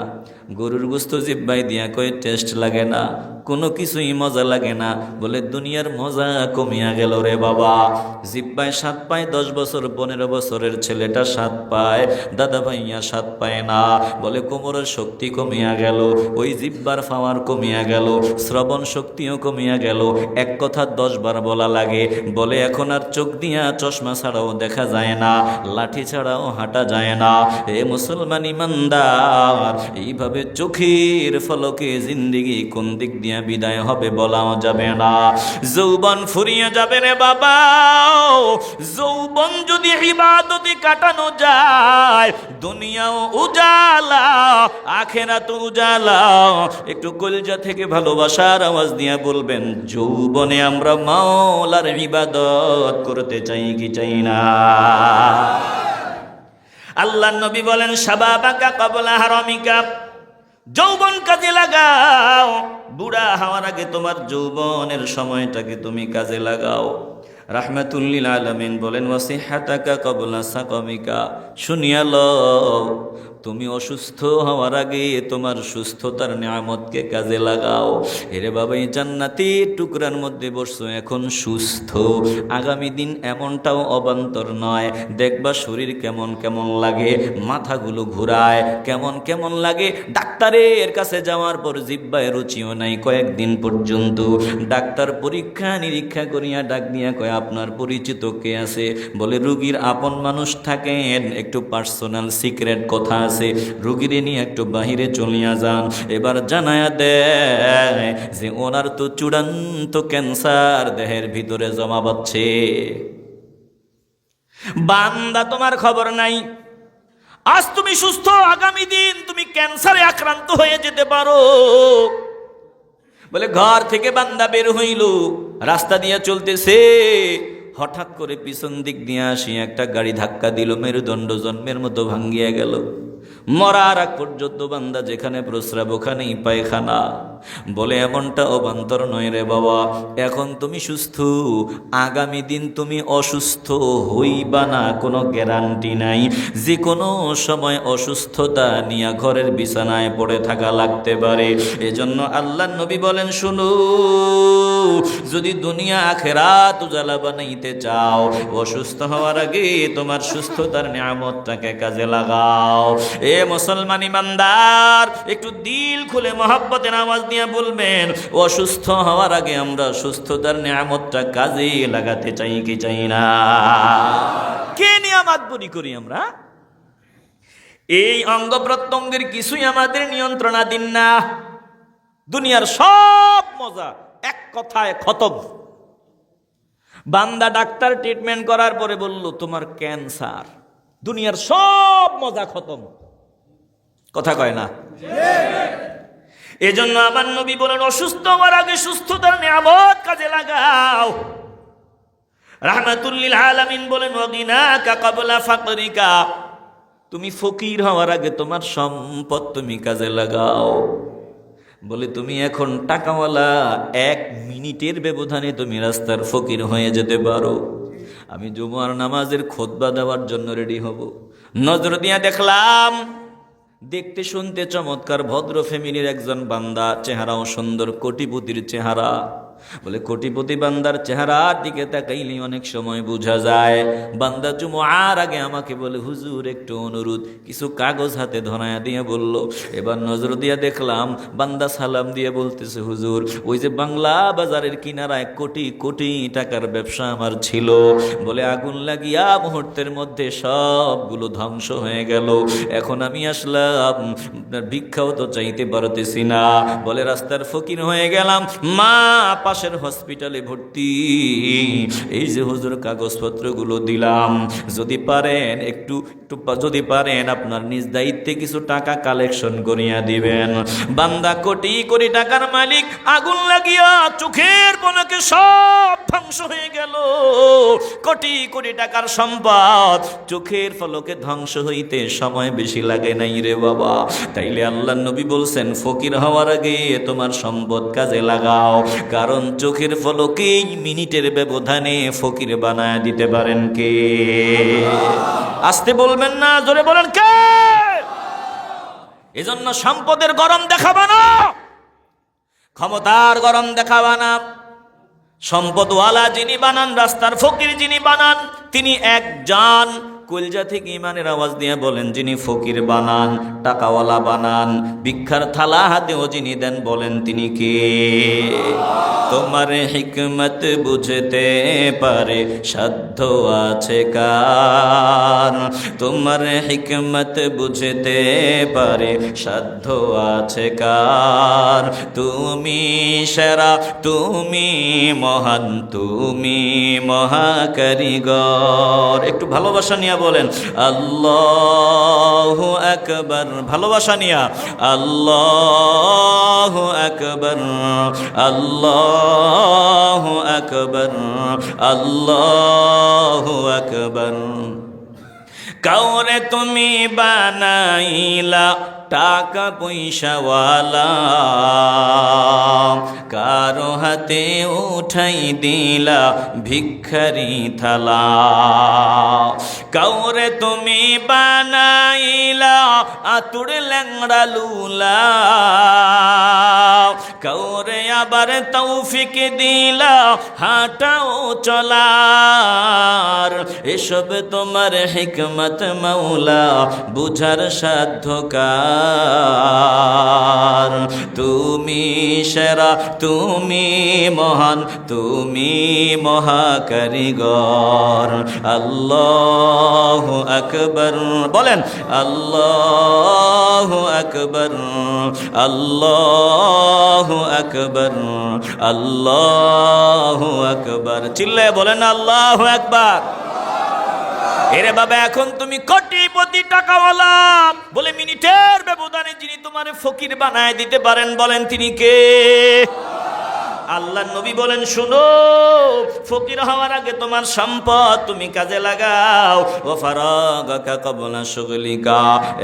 গরুর গোস্ত জিব্বাই দিয়া কয় টেস্ট লাগে না, কোনো কিছুই মজা লাগে না। বলে দুনিয়ার মজা কমিয়া গেল রে বাবা। জিব্বায় স্বাদ পায় 10 বছর 15 বছরের ছেলেটা স্বাদ পায়, দাদা ভাইয়া স্বাদ পায় না। বলে কোমরের শক্তি কমিয়া গেল, ওই জিব্বার পাওয়ার কমিয়া গেল, শ্রবণ শক্তিও কমিয়া গেল, এক কথা 10 বার বলা লাগে। বলে এখন আর চোখ দিয়া চশমা ছাড়াও দেখা যায় না, লাঠি ছাড়াও হাঁটা যায় না। এ মুসলমান ইমানদার, এইভাবে চোখের ফলকে জিন্দেগি কোন দিক দিয়া বিদায় হবে বলাও যাবে না। যৌবন ফুরিয়ে যাবে রে বাবা। যৌবন যদি ইবাদতে কাটানো যায়, দুনিয়াও উজালা আখেরাত উজালা। একটু কলজা থেকে ভালোবাসার আওয়াজ দিয়া বলবেন, যৌবনে আমরা মাওলার ইবাদত করতে চাই কি চাই না? আল্লাহর নবী বলেন, শাবাবাকা ক্বাবলা হারামিকা, যৌবন কাজে লাগাও, বুড়া হওয়ার আগে তোমার যৌবনের সময়টাকে তুমি কাজে লাগাও। রাহমাতুল লিল আলামিন বলেন, ওয়াসিহাতাকা ক্বাবলা সাকামিকা, শুনিয়া লও, তুমি অসুস্থ হওয়ার আগে তোমার সুস্থতার নিয়ামতকে কাজে লাগাও। এরে বাবা, এই জান্নাতি টুকরার মধ্যে বসছো, এখন সুস্থ, আগামী দিন এমনটাও অবান্তর নয়। দেখবা শরীর কেমন কেমন লাগে, মাথাগুলো ঘুরায়, কেমন কেমন লাগে। ডাক্তারের কাছে যাওয়ার পর জিহ্বায় রুচিও নাই কয়েকদিন পর্যন্ত। ডাক্তার পরীক্ষা নিরীক্ষা করিয়া ডাক দিয়া কয়, আপনার পরিচিত কে আছে? বলে রুগীর আপন মানুষ থাকেন, একটু পার্সোনাল সিক্রেট কথা আছে, রুগীরে নিয়ে একটু বাহিরে চলিয়া যান। এবার জানায়া দেয় যে ওনার তো চূড়ান্ত ক্যান্সার দেহের ভিতরে জমা পাচ্ছে। বান্দা, তোমার খবর নাই, আজ তুমি সুস্থ, আগামী দিন তুমি ক্যান্সারে আক্রান্ত হয়ে যেতে পারো। বলে ঘর থেকে বান্দা বের হইল, রাস্তা দিয়ে চলতেছে, হঠাৎ করে পিছন দিক দিয়ে আসি একটা গাড়ি ধাক্কা দিল, মেরুদণ্ড জন্মের মতো ভাঙ্গিয়া গেল। মরার আগ পর্যন্ত বান্দা যেখানে প্রস্রাব ওখানেই পায়খানা। বলে এমনটা অবান্তর নয় রে বাবা, এখন তুমি সুস্থ, আগামী দিন তুমি অসুস্থ হইবা না কোনো গ্যারান্টি নাই। যে কোনো সময় অসুস্থতা নিয়ে ঘরের বিছানায় পড়ে থাকা লাগতে পারে। এজন্য আল্লাহর নবী বলেন, শুনো, যদি দুনিয়া আখিরাত উজালা বানাইতে চাও, অসুস্থ হওয়ার আগে তোমার সুস্থতার নিয়ামতটাকে কাজে লাগাও। এ মুসলমান ইমানদার, একটু দিল খুলে মহব্বতের আওয়াজ দিয়ে বলবেন, অসুস্থ হওয়ার আগে আমরা সুস্থতার নিয়ামতটা কাজে লাগাতে চাই কি চাই না? কে নিয়ামত বলি করি আমরা? এই অঙ্গ প্রত্যঙ্গের কিছুই আমাদের নিয়ন্ত্রণাধীন না। দুনিয়ার সব মজা এক কথায় খতম। বান্দা ডাক্তার ট্রিটমেন্ট করার পরে বলল তোমার ক্যান্সার, দুনিয়ার সব মজা খতম। কথা কয় না? এজন্য আমার নবী বলেন, অসুস্থ হওয়ার আগে সুস্থতার নিয়ামত কাজে লাগাও। রাহমাতুল লিল আলামিন বলেন, ওয়াগিনাকা ক্বাবলা ফাকরিকা, তুমি ফকির হওয়ার আগে তোমার সম্পদ তুমি কাজে লাগাও। বলে তুমি এখন টাকাওয়ালা, 1 মিনিটের ব্যবধানে তুমি রাস্তার ফকির হয়ে যেতে পারো। আমি জুমার নামাজের খুতবা দেওয়ার জন্য রেডি হব, নজর দিয়া দেখলাম দেখতে শুনতে চমৎকার ভদ্র ফ্যামিলির একজন বান্দা, চেহারাও সুন্দর, কোটিপতির চেহারা। বলে কোটিপতি বান্দার চেহারার দিকে তাকাইলে অনেক সময় বোঝা যায় বান্দা জুমার আগে আমাকে বলে, হুজুর একটু অনুরোধ, কিছু কাগজ হাতে ধরায়া দিয়ে বলল। এবার নজর দিয়া দেখলাম বান্দা সালাম দিয়ে বলতেছে, হুজুর ওই যে বাংলা বাজারের কিনারায় কোটি কোটি টাকার ব্যবসা আমার ছিল, বলে আগুন লাগিয়া মুহূর্তের মধ্যে সবগুলো ধ্বংস হয়ে গেল। এখন আমি আসলাম, ভিক্ষাও তো চাইতে পারতেছি না। বলে রাস্তার ফকির হয়ে গেলাম, মা পাশের হসপিটালে ভর্তি। এই যে হুজুর কাগজপত্রগুলো দিলাম, যদি পারেন একটু যদি পারেন আপনার নিজ দায়িত্বে কিছু টাকা কালেকশন করিয়া দিবেন। বান্দা কোটি কোটি টাকার মালিক, আগুন লাগিয়া চোখের পলকে সব ধ্বংস হয়ে গেল। কোটি কোটি টাকার সম্পদ চোখের পলকে ধ্বংস হইতে সময় বেশি লাগে নাই রে বাবা। তাইলে আল্লাহর নবী বলছেন, ফকির হওয়ার আগে তোমার সম্পদ কাজে লাগাও, কারণ চোখের পলকেই মিনিটের ব্যবধানে ফকির বানায় দিতে পারেন কে? আসতে বলবেন না, জোরে বলেন কে? এজন্য সম্পদের গরম দেখাবা না, ক্ষমতার গরম দেখাবা না। সম্পদওয়ালা যিনি বানান, রাস্তার ফকির যিনি বানান, তিনি একজন। কলজা থেকে ইমানের আওয়াজ দিয়ে বলেন, যিনি ফকির বানান, টাকাওয়ালা বানান, ভিক্ষার থালা হাতেও যিনি দেন, বলেন তিনি কে? তোমার হিকমত বুঝতে পারে সাধ্য আছে কার? তোমার হিকমত বুঝতে পারে সাধ্য আছে কার? তুমি সেরা, তুমি মহান, তুমি মহাকারিগর। একটু ভালোবাসা নিয়ে বলেন আল্লাহু আকবার, ভালোবাসা নিয়া আল্লাহু আকবার, আল্লাহু আকবার, আল্লাহু আকবার। কাউরে তুমি বানাইলা টাকা পয়সাওয়ালা, কারো হাতে উঠাই দিলা ভিক্ষারি থালা। কাউরে তুমি বানাইলা আতুর ল্যাংড়া লুলা, কাউরে আবার তৌফিক দিলা হাঁটাও চলার। এসব তোমার হিকমত মাওলা, বুঝার সাধ্য কার? তুমি সেরা, তুমি মহান, তুমি মহাকারিগর। আল্লাহু আকবার, বলেন আল্লাহু আকবার, আল্লাহু আকবার, আল্লাহু আকবার। চিল্লায় বলেন আল্লাহু আকবার। এরে বাবা, এখন তুমি কোটিপতি টাকাওয়ালা, বলে মিনিটের ব্যবধানে যিনি তোমার ফকির বানায় দিতে পারেন, বলেন তিনি কে? আল্লাহ নবী বলেন, শুনো, ফকির হওয়ার আগে তোমার সম্পদ তুমি কাজে লাগাও। ও ফারাগাকা ক্বাবলা শুগলিকা,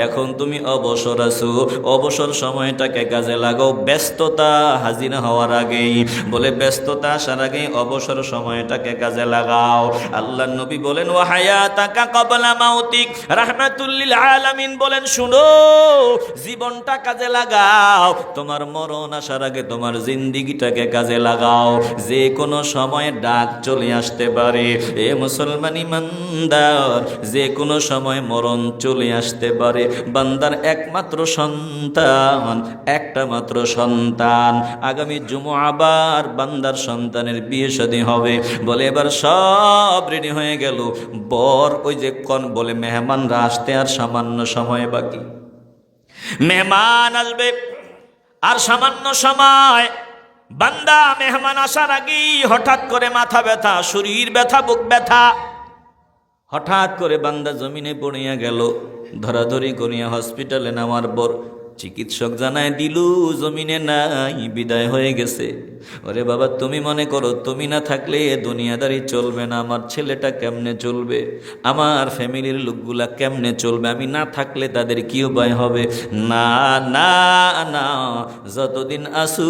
এখন তুমি অবসর আছো, অবসর সময়টাকে কাজে লাগাও। ব্যস্ততা হাজির হওয়ার আগেই, বলে ব্যস্ততা আসার আগেই অবসর সময়টাকে কাজে লাগাও। আল্লাহ নবী বলেন, ওয়া হায়াতাকা ক্বাবলা মাউতিক রাহমাতুল লিল আলামিন, বলেন শুনো, জীবনটা কাজে লাগাও, তোমার মরণ আসার আগে তোমার জিন্দেগিটাকে কাজে লাগাও। যে কোনো সময় ডাক চলে আসতে পারে। এ মুসলমান ইমানদার, যে কোনো সময় মরণ চলে আসতে পারে। বান্দার একমাত্র সন্তান, একটা মাত্র সন্তান। আগামী জুমা আবার বান্দার সন্তানের বিয়ে শাদী হবে। বলে এবার সব রেডি হয়ে গেল, বর ওই যে কোন বলে মেহমানরা আসতে আর সামান্য সময় বাকি, মেহমান আসবে আর সামান্য সময়। বান্দা মেহমান আসার আগেই হঠাৎ করে মাথা ব্যথা, শরীর ব্যথা, বুক ব্যথা, হঠাৎ করে বান্দা জমিনে পড়িয়া গেল। ধরাধরি করিয়া হসপিটালে নেওয়ার পর চিকিৎসক জানায় দিল জমিনে নাই, বিদায় হয়ে গেছে। ওরে বাবা, তুমি মনে করো তুমি না থাকলে দুনিয়াদারি চলবে না, আমার ছেলেটা কেমনে চলবে, আমার ফ্যামিলির লোকগুলা কেমনে চলবে, আমি না থাকলে তাদের কি উপায় হবে? না না না, যতদিন আসু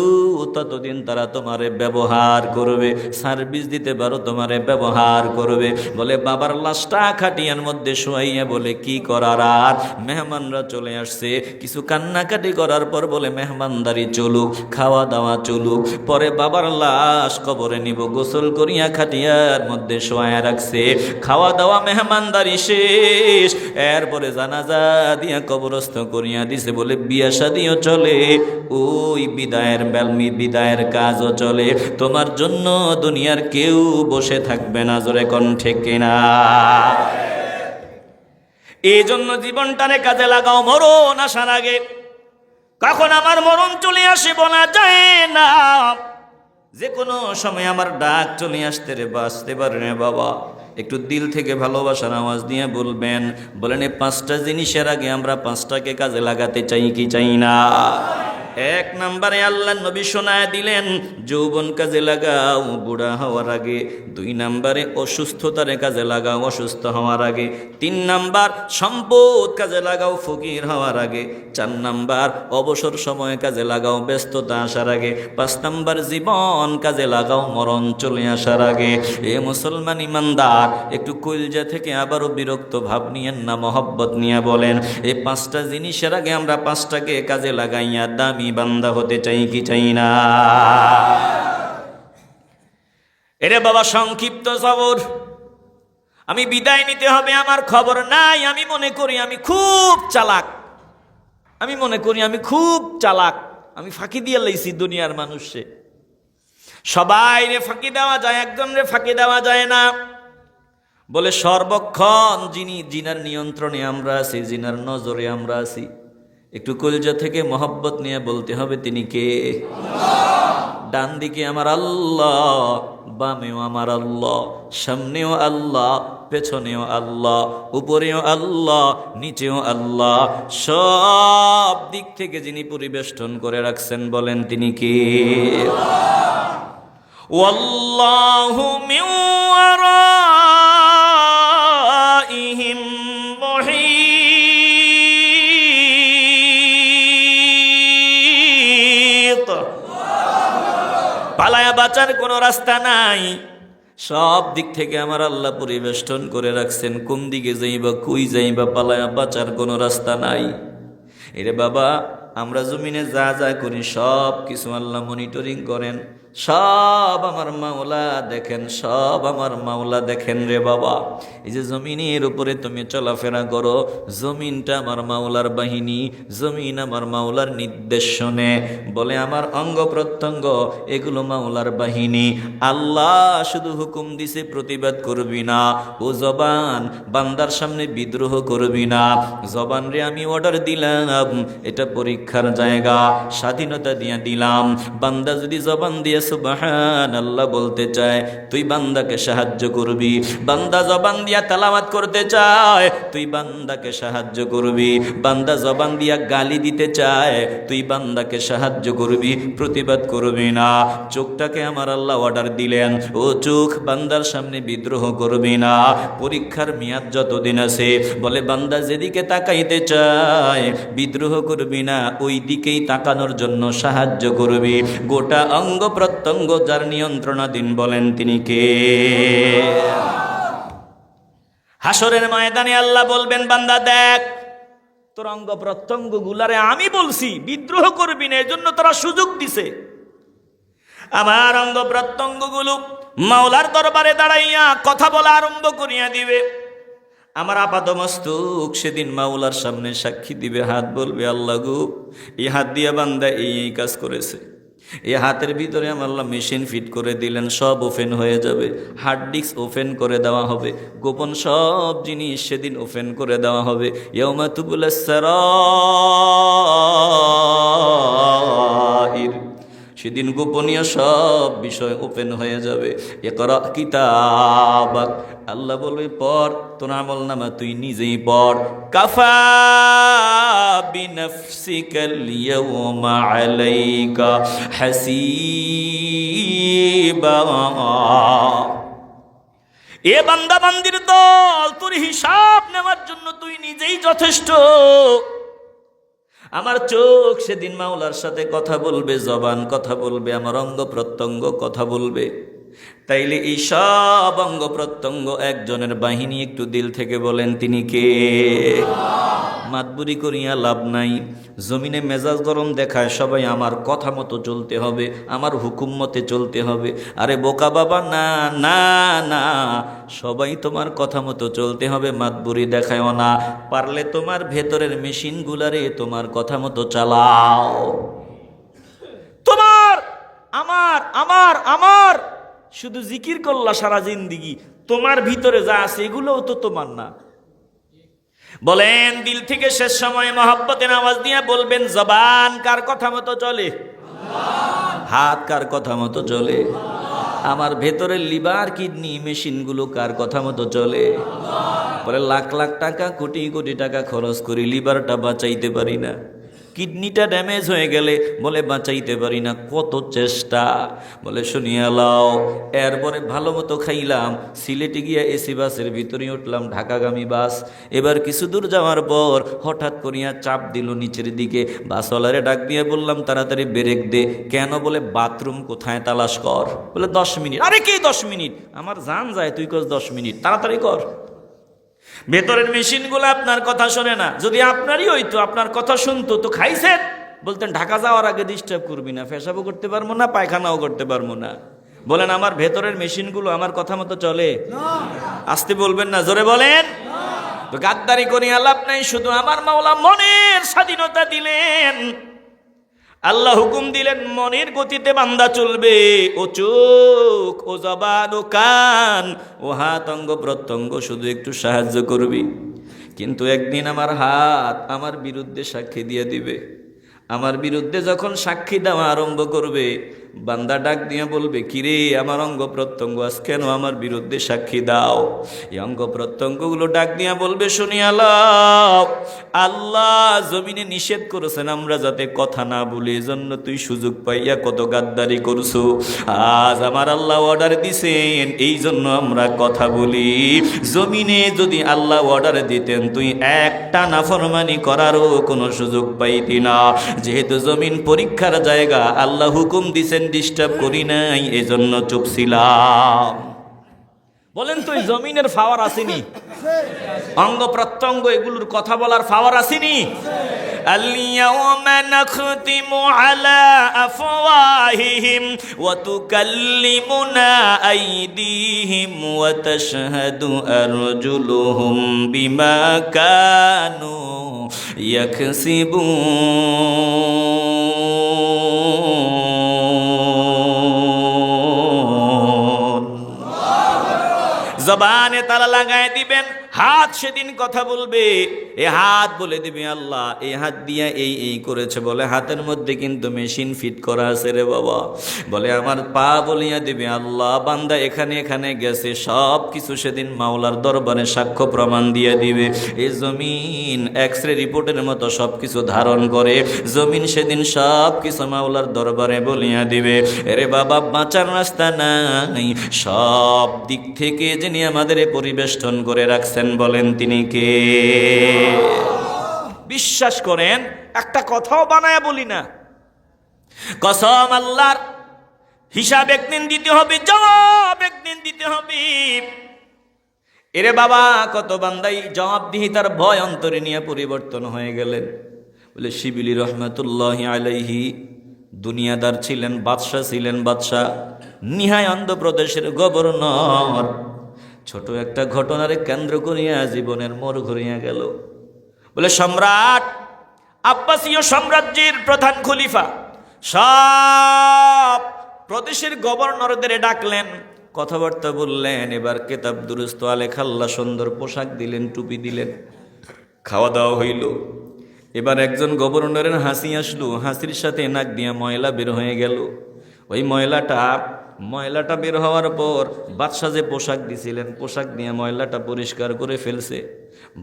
ততদিন তারা তোমারে ব্যবহার করবে, সার্ভিস দিতে পারো তোমারে ব্যবহার করবে। বলে বাবার লাশটা খাটিয়ার মধ্যে শোয়াইয়া বলে কি করার আর, মেহমানরা চলে আসছে। কিছু কান্নাকাটি করার পর বলে মেহমানদারি চলুক, খাওয়া দাওয়া চলুক, পরে বাবার লাশ কবরে নিব। গোসল করিয়া খাটিয়ার মধ্যে শোয়া রাখছে, খাওয়া দাওয়া মেহমানদারি শেষ। এরপরে জানাজা দিয়া কবরস্থ করিয়া দিছে। বলে বিয়া শাদিও চলে, ওই বিদায়ের কাজও চলে। তোমার জন্য দুনিয়ার কেউ বসে থাকবে না, জোরে কোন ঠিক কিনা? এই জন্য জীবনটারে কাজে লাগাও মরণ আসার আগে। কখন আমার মরণ চলে আসে বলা যায় না, যে কোনো সময় আমার ডাক চলে আসতে রে, বাঁচতে পারে রে বাবা। একটু দিল থেকে ভালোবাসার আওয়াজ দিয়ে বলবেন, বলেন এই পাঁচটা জিনিসের আগে আমরা পাঁচটাকে কাজে লাগাতে চাই কি চাই না? এক নম্বরে আল্লাহ নবী শোনায় দিলেন যৌবন কাজে লাগাও বুড়া হওয়ার আগে। 2 নম্বরে অসুস্থতার কাজে লাগাও অসুস্থ হওয়ার আগে। 3 নাম্বার সম্পদ কাজে লাগাও ফকির হওয়ার আগে। 4 নাম্বার অবসর সময় কাজে লাগাও ব্যস্ততা আসার আগে। 5 নাম্বার জীবন কাজে লাগাও মরণ চলে আসার আগে। এ মুসলমান ইমানদার, একটু কলজা থেকে আবারও বিরক্ত ভাব নিয়েন না, মহব্বত নিয়ে বলেন, এই 5টা জিনিসের আগে আমরা 5টাকে কাজে লাগাইয়া দামি বান্দা হতে চাই কি চাই না? এরে বাবা, সংক্ষিপ্ত সবর, আমি বিদায় নিতে হবে, আমার খবর নাই। আমি মনে করি আমি খুব চালাক, আমি মনে করি আমি খুব চালাক, আমি ফাঁকি দিয়ে লাইছি দুনিয়ার মানুষে। সবাই রে ফাঁকি দেওয়া যায়, একজন রে ফাঁকি দেওয়া যায় না। বলে সর্বক্ষণ যিনি জিনার নিয়ন্ত্রণে আমরা আছি, জিনার নজরে আমরা আছি। একটু কলিজা থেকে মহব্বত নিয়ে বলতে হবে তিনি কে? ডান দিকে আমার আল্লাহ, বামেও আমার আল্লাহ, সামনেও আল্লাহ, পেছনেও আল্লাহ, উপরেও আল্লাহ, নিচেও আল্লাহ, সব দিক থেকে যিনি পরিবেষ্টন করে রাখছেন বলেন তিনি কে? ওয়াল্লাহু মিন ওয়ারাইহিম মুহীত। পালায়া বাঁচার কোনো রাস্তা নাই, সব দিক থেকে আমার আল্লাহ পরিবেষ্টন করে রাখছেন। কোন দিকে যাইবা, কই যাইবা, পালায়া বাঁচার কোনো রাস্তা নাই। এরে বাবা, আমরা জমিনে যা যা করি সব কিছু আল্লাহ মনিটরিং করেন, সব আমার মাওলা দেখেন, সব আমার মাওলা দেখেন রে বাবা। এই যে জমিনের উপরে তুমি চলাফেরা করো, জমিনটা আমার মাওলার বাহিনী, জমিন আমার মাওলার নির্দেশ শোনে। বলে আমার অঙ্গ প্রত্যঙ্গ এগুলো মাওলার বাহিনী। আল্লাহ শুধু হুকুম দিছে প্রতিবাদ করবি না। ও জবান, বান্দার সামনে বিদ্রোহ করবি না। জবান রে আমি অর্ডার দিলাম, এটা পরীক্ষার জায়গা, স্বাধীনতা দিয়ে দিলাম। বান্দা যদি জবান দিয়ে সুবহানাল্লাহ বলতে চায়, তুই বান্দাকে সাহায্য করবি। বান্দা জবান দিয়া তেলাওয়াত করতে চায়, তুই বান্দাকে সাহায্য করবি। বান্দা জবান দিয়া গালি দিতে চায়, তুই বান্দাকে সাহায্য করবি, প্রতিবাদ করবি না। চোখটাকে আমার আল্লাহ অর্ডার দিলেন, ও চোখ, বান্দার সামনে বিদ্রোহ করবি না। পরীক্ষার মেয়াদ যতদিন আছে, বলে বান্দা যেদিকে তাকাইতে চায় বিদ্রোহ করবি না, ওই দিকেই তাকানোর জন্য সাহায্য করবি। গোটা অঙ্গ প্রত্যঙ্গ যার নিয়ন্ত্রণাধীন বলেন তিনি কে? হাসরের ময়দানে আল্লাহ বলবেন, বান্দা দেখ, তোর অঙ্গ প্রত্যঙ্গ গুলারে আমি বলছি বিদ্রোহ করবি না, এজন্য তোরা সুযোগ দিছে। আমার অঙ্গ প্রত্যঙ্গ গুলো মাওলার দরবারে দাঁড়াইয়া কথা বলা আরম্ভ করিয়া দিবে। আমার আপাদমস্তক সেদিন মাওলার সামনে সাক্ষী দিবে। হাত বলবে, আল্লাহ গো, এই হাত দিয়া বান্দা এই কাজ করেছে। এই হাতের ভিতরে আমার আল্লাহ মেশিন ফিট করে দিলেন, সব ওপেন হয়ে যাবে। হার্ড ডিস্ক ওপেন করে দেওয়া হবে, গোপন সব জিনিস সেদিন ওপেন করে দেওয়া হবে। ইয়াউমা তুবুলাস সারাইর, সেদিন গোপনীয় সব বিষয় ওপেন হয়ে যাবে। ইকরা কিতাবাক, আল্লাহ বলবে পড়, তোর আমলনামা তুই নিজেই পড়। কাফা বিনফসিকাল ইয়াউমা আলাইকা হাসিবা। এ বান্দা বান্দির দল, তোর হিসাব নেওয়ার জন্য তুই নিজেই যথেষ্ট। আমার চোখ সেদিন মাওলার সাথে কথা বলবে, জবান কথা বলবে, আমার অঙ্গ প্রত্যঙ্গ কথা বলবে। তাইলে এই সব অঙ্গ প্রত্যঙ্গ একজনের বাহিনী। একটু দিল থেকে বলেন তিনি কে? মাতবুরি করিয়া লাভ নাই। জমিনে মেজাজ গরম দেখায় সবাই আমার কথা মতো চলতে হবে, আমার হুকুম মতে চলতে হবে। আরে বোকা বাবা, না না না, সবাই তোমার কথা মতো চলতে হবে, মাতবুরি দেখায়ও না। পারলে তোমার ভেতরের মেশিনগুলারে তোমার কথা মতো চালাও। তোমার আমার আমার আমার শুধু জিকির করলা সারা জিন্দিগি, তোমার ভিতরে যা আছে এগুলোও তো তোমার না। বলেন দিল থেকে শেষ সময় মহব্বতের আওয়াজ দিয়ে বলবেন, জবান কার কথা মতো চলে? হাত কার কথা মতো চলে? আমার ভেতরের লিভার কিডনি মেশিনগুলো কার কথা মতো চলে? বলে লাখ লাখ টাকা, কোটি কোটি টাকা খরচ করি, লিভারটা বাঁচাইতে পারি না। কিডনিটা ড্যামেজ হয়ে গেলে বলে বাঁচাইতে পারি না, কত চেষ্টা। বলে শুনিয়া লাও, এরপরে ভালো মতো খাইলাম, সিলেটে গিয়া এসি বাসের ভিতরে উঠলাম, ঢাকাগামী বাস। এবার কিছু দূর যাওয়ার পর হঠাৎ করিয়া চাপ দিল নিচের দিকে। বাসওয়ালারে ডাক দিয়ে বললাম তাড়াতাড়ি ব্রেক দে। কেন? বলে বাথরুম কোথায় তালাশ কর। বলে 10 মিনিট। আরে কি 10 মিনিট? আমার জান যায়, তুই কর 10 মিনিট, তাড়াতাড়ি কর। ভেতরের মেশিনগুলো আপনার কথা শোনে না। যদি আপনারই হইতো, আপনার কথা শুনতো তো খাইছেন, বলতেন ঢাকা যাওয়ার আগে ডিস্টার্ব করবি না, পেশাবও করতে পারবো না, পায়খানাও করতে পারবো না। বলেন আমার ভেতরের মেশিনগুলো আমার কথা মতো চলে? আসতে বলবেন না, জোরে বলেন। তো গাদ্দারি করি আলাপ নাই, শুধু আমার মাওলা মনের স্বাধীনতা দিলেন। আল্লাহ হুকুম দিলেন মনের গতিতে বান্দা চলবে। ও চোখ, ও জবান, ও কান, ও হাত, অঙ্গ প্রত্যঙ্গ শুধু একটু সাহায্য করবি। কিন্তু একদিন আমার হাত আমার বিরুদ্ধে সাক্ষী দিয়ে দিবে। আমার বিরুদ্ধে যখন সাক্ষী দেওয়া আরম্ভ করবে, বান্দা ডাক দিয়ে বলবে, কিরে আমার অঙ্গ প্রত্যঙ্গ আজ কেন আমার বিরুদ্ধে সাক্ষী দাও? এই অঙ্গ প্রত্যঙ্গগুলো ডাক দিয়া বলবে, শুনিয়ালাও, আল্লাহ জমিনে নিষেধ করেছেন আমরা যাতে কথা না বলি, এজন্য তুই সুযোগ পাইয়া কত গাদ্দারি করছো। আজ আমার আল্লাহ অর্ডার দিছেন, এই জন্য আমরা কথা বলি। জমিনে যদি আল্লাহ অর্ডার দিতেন, তুই একটা নাফরমানি করারও কোনো সুযোগ পাইতি না। যেহেতু জমিন পরীক্ষার জায়গা, আল্লাহ হুকুম দিছেন, ডিস্টার্ব করি নাই, এজন্য চুপ ছিলাম। বলেন তো এই জমিনের পাওয়ার আসেনি? অঙ্গ প্রত্যঙ্গ এগুলোর কথা বলার পাওয়ার আসেনি? আল-ইয়াওমা নাখতিমু আলা আফওয়াহিহিম ওয়া তুকাল্লিমুনা আইদিহিম ওয়া তাশহাদু আরজুলুহুম বিমা কানু ইয়াকসিবুন। জবানে তালা লাগায় দিবেন, হাত সেদিন কথা বলবে। এ হাত বলে দিবে, আল্লাহ এই হাত দিয়া এই করেছে। বলে হাতের মধ্যে কিন্তু মেশিন ফিট করা আছে রে বাবা। বলে আমার পা বলিয়া দিবে, আল্লাহ বান্দা এখানে এখানে গেছে। সব কিছু সেদিন মাওলার দরবারে সাক্ষ্য প্রমাণ দিয়ে দিবে। এই জমিন এক্সরে রিপোর্টের মতো সব কিছু ধারণ করে। জমিন সেদিন সব কিছু মাওলার দরবারে বলিয়া দিবে। এরে বাবা বাঁচার রাস্তা নাই। সব দিক থেকে যিনি আমাদের পরিবেষ্টন করে রাখছেন, বলেন তিনি কে? বিশ্বাস করেন, একটা কথাও বানায়া বলি না। কসম আল্লাহর, হিসাব একদিন দিতে হবে, জবাব একদিন দিতে হবে। এরে বাবা কত বান্দাই জবাবদিহিতার ভয় অন্তরে নিয়ে পরিবর্তন হয়ে গেলেন। বলে শিবিলি রহমতুল্লাহি আলাইহি দুনিয়াদার ছিলেন, বাদশাহ ছিলেন, বাদশাহ নিহায় অন্ধ্রপ্রদেশের গভর্নর। ছোট একটা ঘটনারে কেন্দ্র করিয়া জীবনের মোড় ঘুরিয়া গেল। বলে সম্রাট, আব্বাসীয় সাম্রাজ্যের প্রধান খলিফা সব প্রদেশের গভর্নরদের ডাকলেন, কথাবার্তা বললেন। এবার কেতাব দুরুস্ত আলে খাল্লা সুন্দর পোশাক দিলেন, টুপি দিলেন, খাওয়া দাওয়া হইল। এবার একজন গভর্নরের হাসি আসলো, হাসির সাথে নাক দিয়া ময়লা বের হয়ে গেল। ওই ময়লাটা বের হওয়ার পর বাদশাহ যে পোশাক দিছিলেন, পোশাক দিয়ে ময়লাটা পরিষ্কার করে ফেলছে।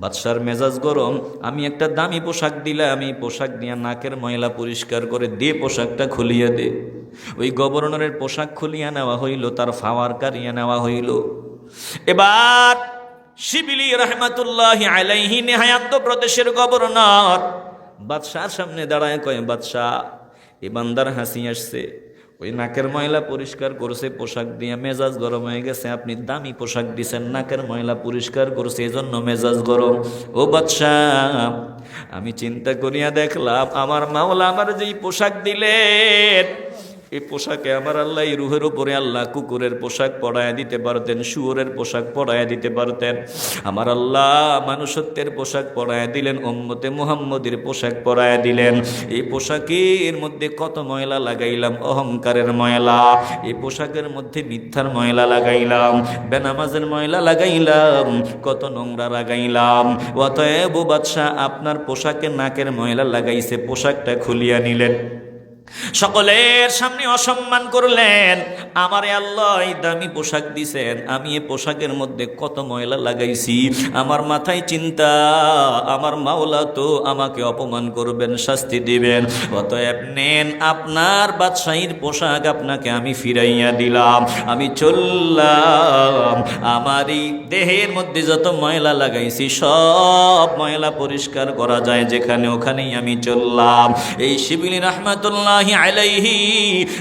বাদশার মেজাজ গরম, আমি একটা দামি পোশাক দিলাম, আমি পোশাক দিয়ে নাকের ময়লা পরিষ্কার করে দে, পোশাকটা খুলিয়ে দে। ওই গভর্নরের পোশাক খুলিয়া নেওয়া হইল, তার ফাওয়ার কারিয়া নেওয়া হইল। এবার শিবিলি রহমতুল্লাহি আলাইহি নেহায়ান্ত প্রদেশের গভর্নর বাদশার সামনে দাঁড়ায় কয়, বাদশাহ এই বান্দার হাসি আসছে, ওই নাকের ময়লা পরিষ্কার করছে পোশাক দিয়ে, মেজাজ গরম হয়ে গেছে। আপনি দামি পোশাক দিছেন, নাকের ময়লা পরিষ্কার করছে, এজন্য মেজাজ গরম। ও বাদশাহ, আমি চিন্তা করিয়া দেখলাম আমার মাওলা আমার যেই পোশাক দিলেন, এই পোশাকে আমার আল্লাহ এই রুহের উপরে আল্লাহ কুকুরের পোশাক পরায়া দিতে পারতেন, শুয়োরের পোশাক পরায়া দিতে পারতেন। আমার আল্লাহ মানুষত্বের পোশাক পরায়া দিলেন, উম্মতে মুহাম্মদের পোশাক পরায়া দিলেন। এই পোশাকের মধ্যে কত ময়লা লাগাইলাম, অহংকারের ময়লা। এই পোশাকের মধ্যে মিথ্যার ময়লা লাগাইলাম, বেনামাজের ময়লা লাগাইলাম, কত নোংরা লাগাইলাম। অতএব বাদশাহ আপনার পোশাকে নাকের ময়লা লাগাইছে, পোশাকটা খুলিয়া নিলেন। সকলের সামনে অসম্মান করলেন। আমারে আল্লাহ এই দামি পোশাক দিছেন, আমি এই পোশাকের মধ্যে কত ময়লা লাগাইছি। আমার মাথায় চিন্তা, আমার মাওলা তো আমাকে অপমান করবেন, শাস্তি দিবেন। অতএব নেন আপনার বাদশাহীর পোশাক, আপনাকে আমি ফিরাইয়া দিলাম। আমি চললাম, আমার এই দেহের মধ্যে যত ময়লা লাগাইছি সব ময়লা পরিষ্কার করা যায় যেখানে, ওখানেই আমি চললাম। এই শিবিলি রহমাতুল্লাহি আলাইহি,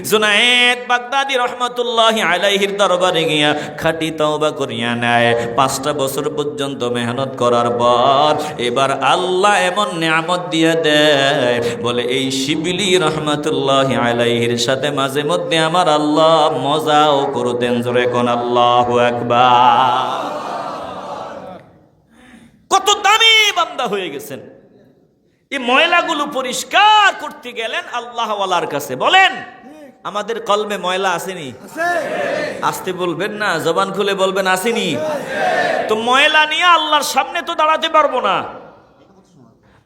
জুনায়েদ বাগদাদি রহমাতুল্লাহি আলাইহির দরবারে গিয়া খাঁটি তওবা করিয়া নেয়। 5টা বছর পর্যন্ত মেহনত করার পর এবার আল্লাহ এমন নিয়ামত দিয়ে দেয়, বলে এই শিবিলি রহমাতুল্লাহি আলাইহির সাথে মাঝে মধ্যে আমার আল্লাহ মজাও করতেন। জোরে কোন আল্লাহু আকবার। কত দামি বান্দা হয়ে গেছেন। এই ময়লাগুলো পরিষ্কার করতে গেলেন আল্লাহ ওয়ালার কাছে। বলেন আমাদের কলবে ময়লা আসেনি? আসতে বলবেন না, জবান খুলে বলবেন আসেনি? তো ময়লা নিয়ে আল্লাহর সামনে তো দাঁড়াতে পারবো না।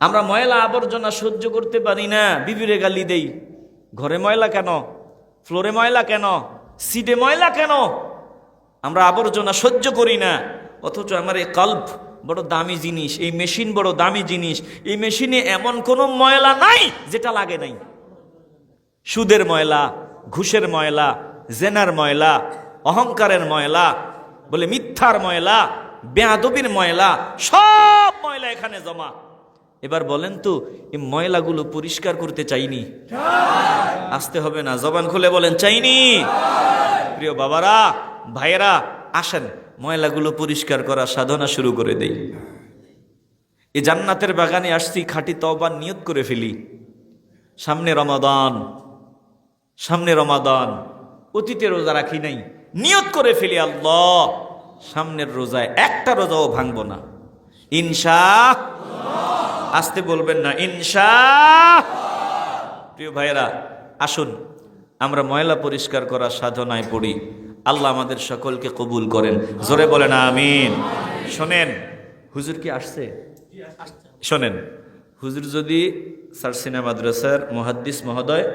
আমরা ময়লা আবর্জনা সহ্য করতে পারি না, বিবিরে গালি দেই। ঘরে ময়লা কেন, ফ্লোরে ময়লা কেন, সিটে ময়লা কেন? আমরা আবর্জনা সহ্য করি না। অথচ আমার এই কল্প বড় দামি জিনিস, এই মেশিন বড় দামি জিনিস। এই মেশিনে এমন কোনো ময়লা নাই যেটা লাগে নাই। সুদের ময়লা, ঘুষের ময়লা, জেনার ময়লা, অহংকারের ময়লা, বলে মিথ্যার ময়লা, বেয়াদবির ময়লা, সব ময়লা এখানে জমা। এবার বলেন তো এই ময়লাগুলো পরিষ্কার করতে চাইনি? আসতে হবে না, জবান খুলে বলেন চাইনি? প্রিয় বাবারা, ভাইয়েরা, আসেন ময়লাগুলো পরিষ্কার করার সাধনা শুরু করে দেই। এই জান্নাতের বাগানে আসছি, খাঁটি তওবার নিয়ত করে ফেলি। সামনে রমাদান, সামনে রমাদান, অতীতে রোজা রাখি নাই, নিয়ত করে ফেলি আল্লাহ সামনের রোজায় একটা রোজাও ভাঙবো না ইনশাআল্লাহ। আসতে বলবেন না ইনশাআল্লাহ। প্রিয় ভাইয়েরা, আসুন আমরা ময়লা পরিষ্কার করার সাধনায় পড়ি। আল্লাহ আমাদের সকলকে কবুল করেন। জোরে বলেন আমিন। শোনেন, হুজুর কি আসছে? শোনেন, হুজুর যদি সারসিনা মাদ্রাসার মুহাদ্দিস মহোদয়,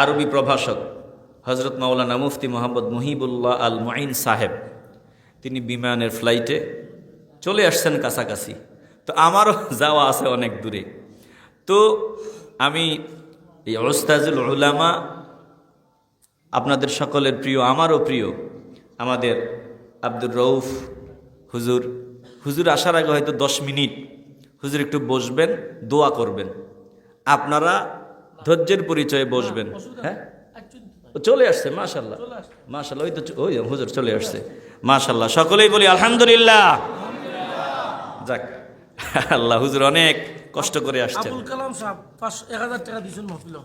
আরবি প্রভাষক হযরত মাওলানা মুফতি মোহাম্মদ মুহিবুল্লাহ আল মুঈন সাহেব, তিনি বিমানের ফ্লাইটে চলে আসছেন কাছাকাছি। তো আমারও যাওয়া আছে অনেক দূরে। তো আমি এই উস্তাজুল উলামা, আপনাদের সকলের প্রিয়, আমারও প্রিয়, আমাদের আব্দুর রউফ হুজুর, হুজুর আসার আগে হয়তো 10 মিনিট হুজুর একটু বসবেন, দোয়া করবেন। আপনারা ধৈর্যের পরিচয়ে বসবেন। হ্যাঁ, চলে আসছে, মাশাআল্লাহ মাশাআল্লাহ। ওই তো ওই হুজুর চলে আসছে, মাশাআল্লাহ। সকলেই বলি আলহামদুলিল্লাহ। যাক, আল্লাহ, হুজুর অনেক কষ্ট করে আসছেন। আবুল কালাম সাহেব 1000 টাকা দিয়েছেন মাহফিল।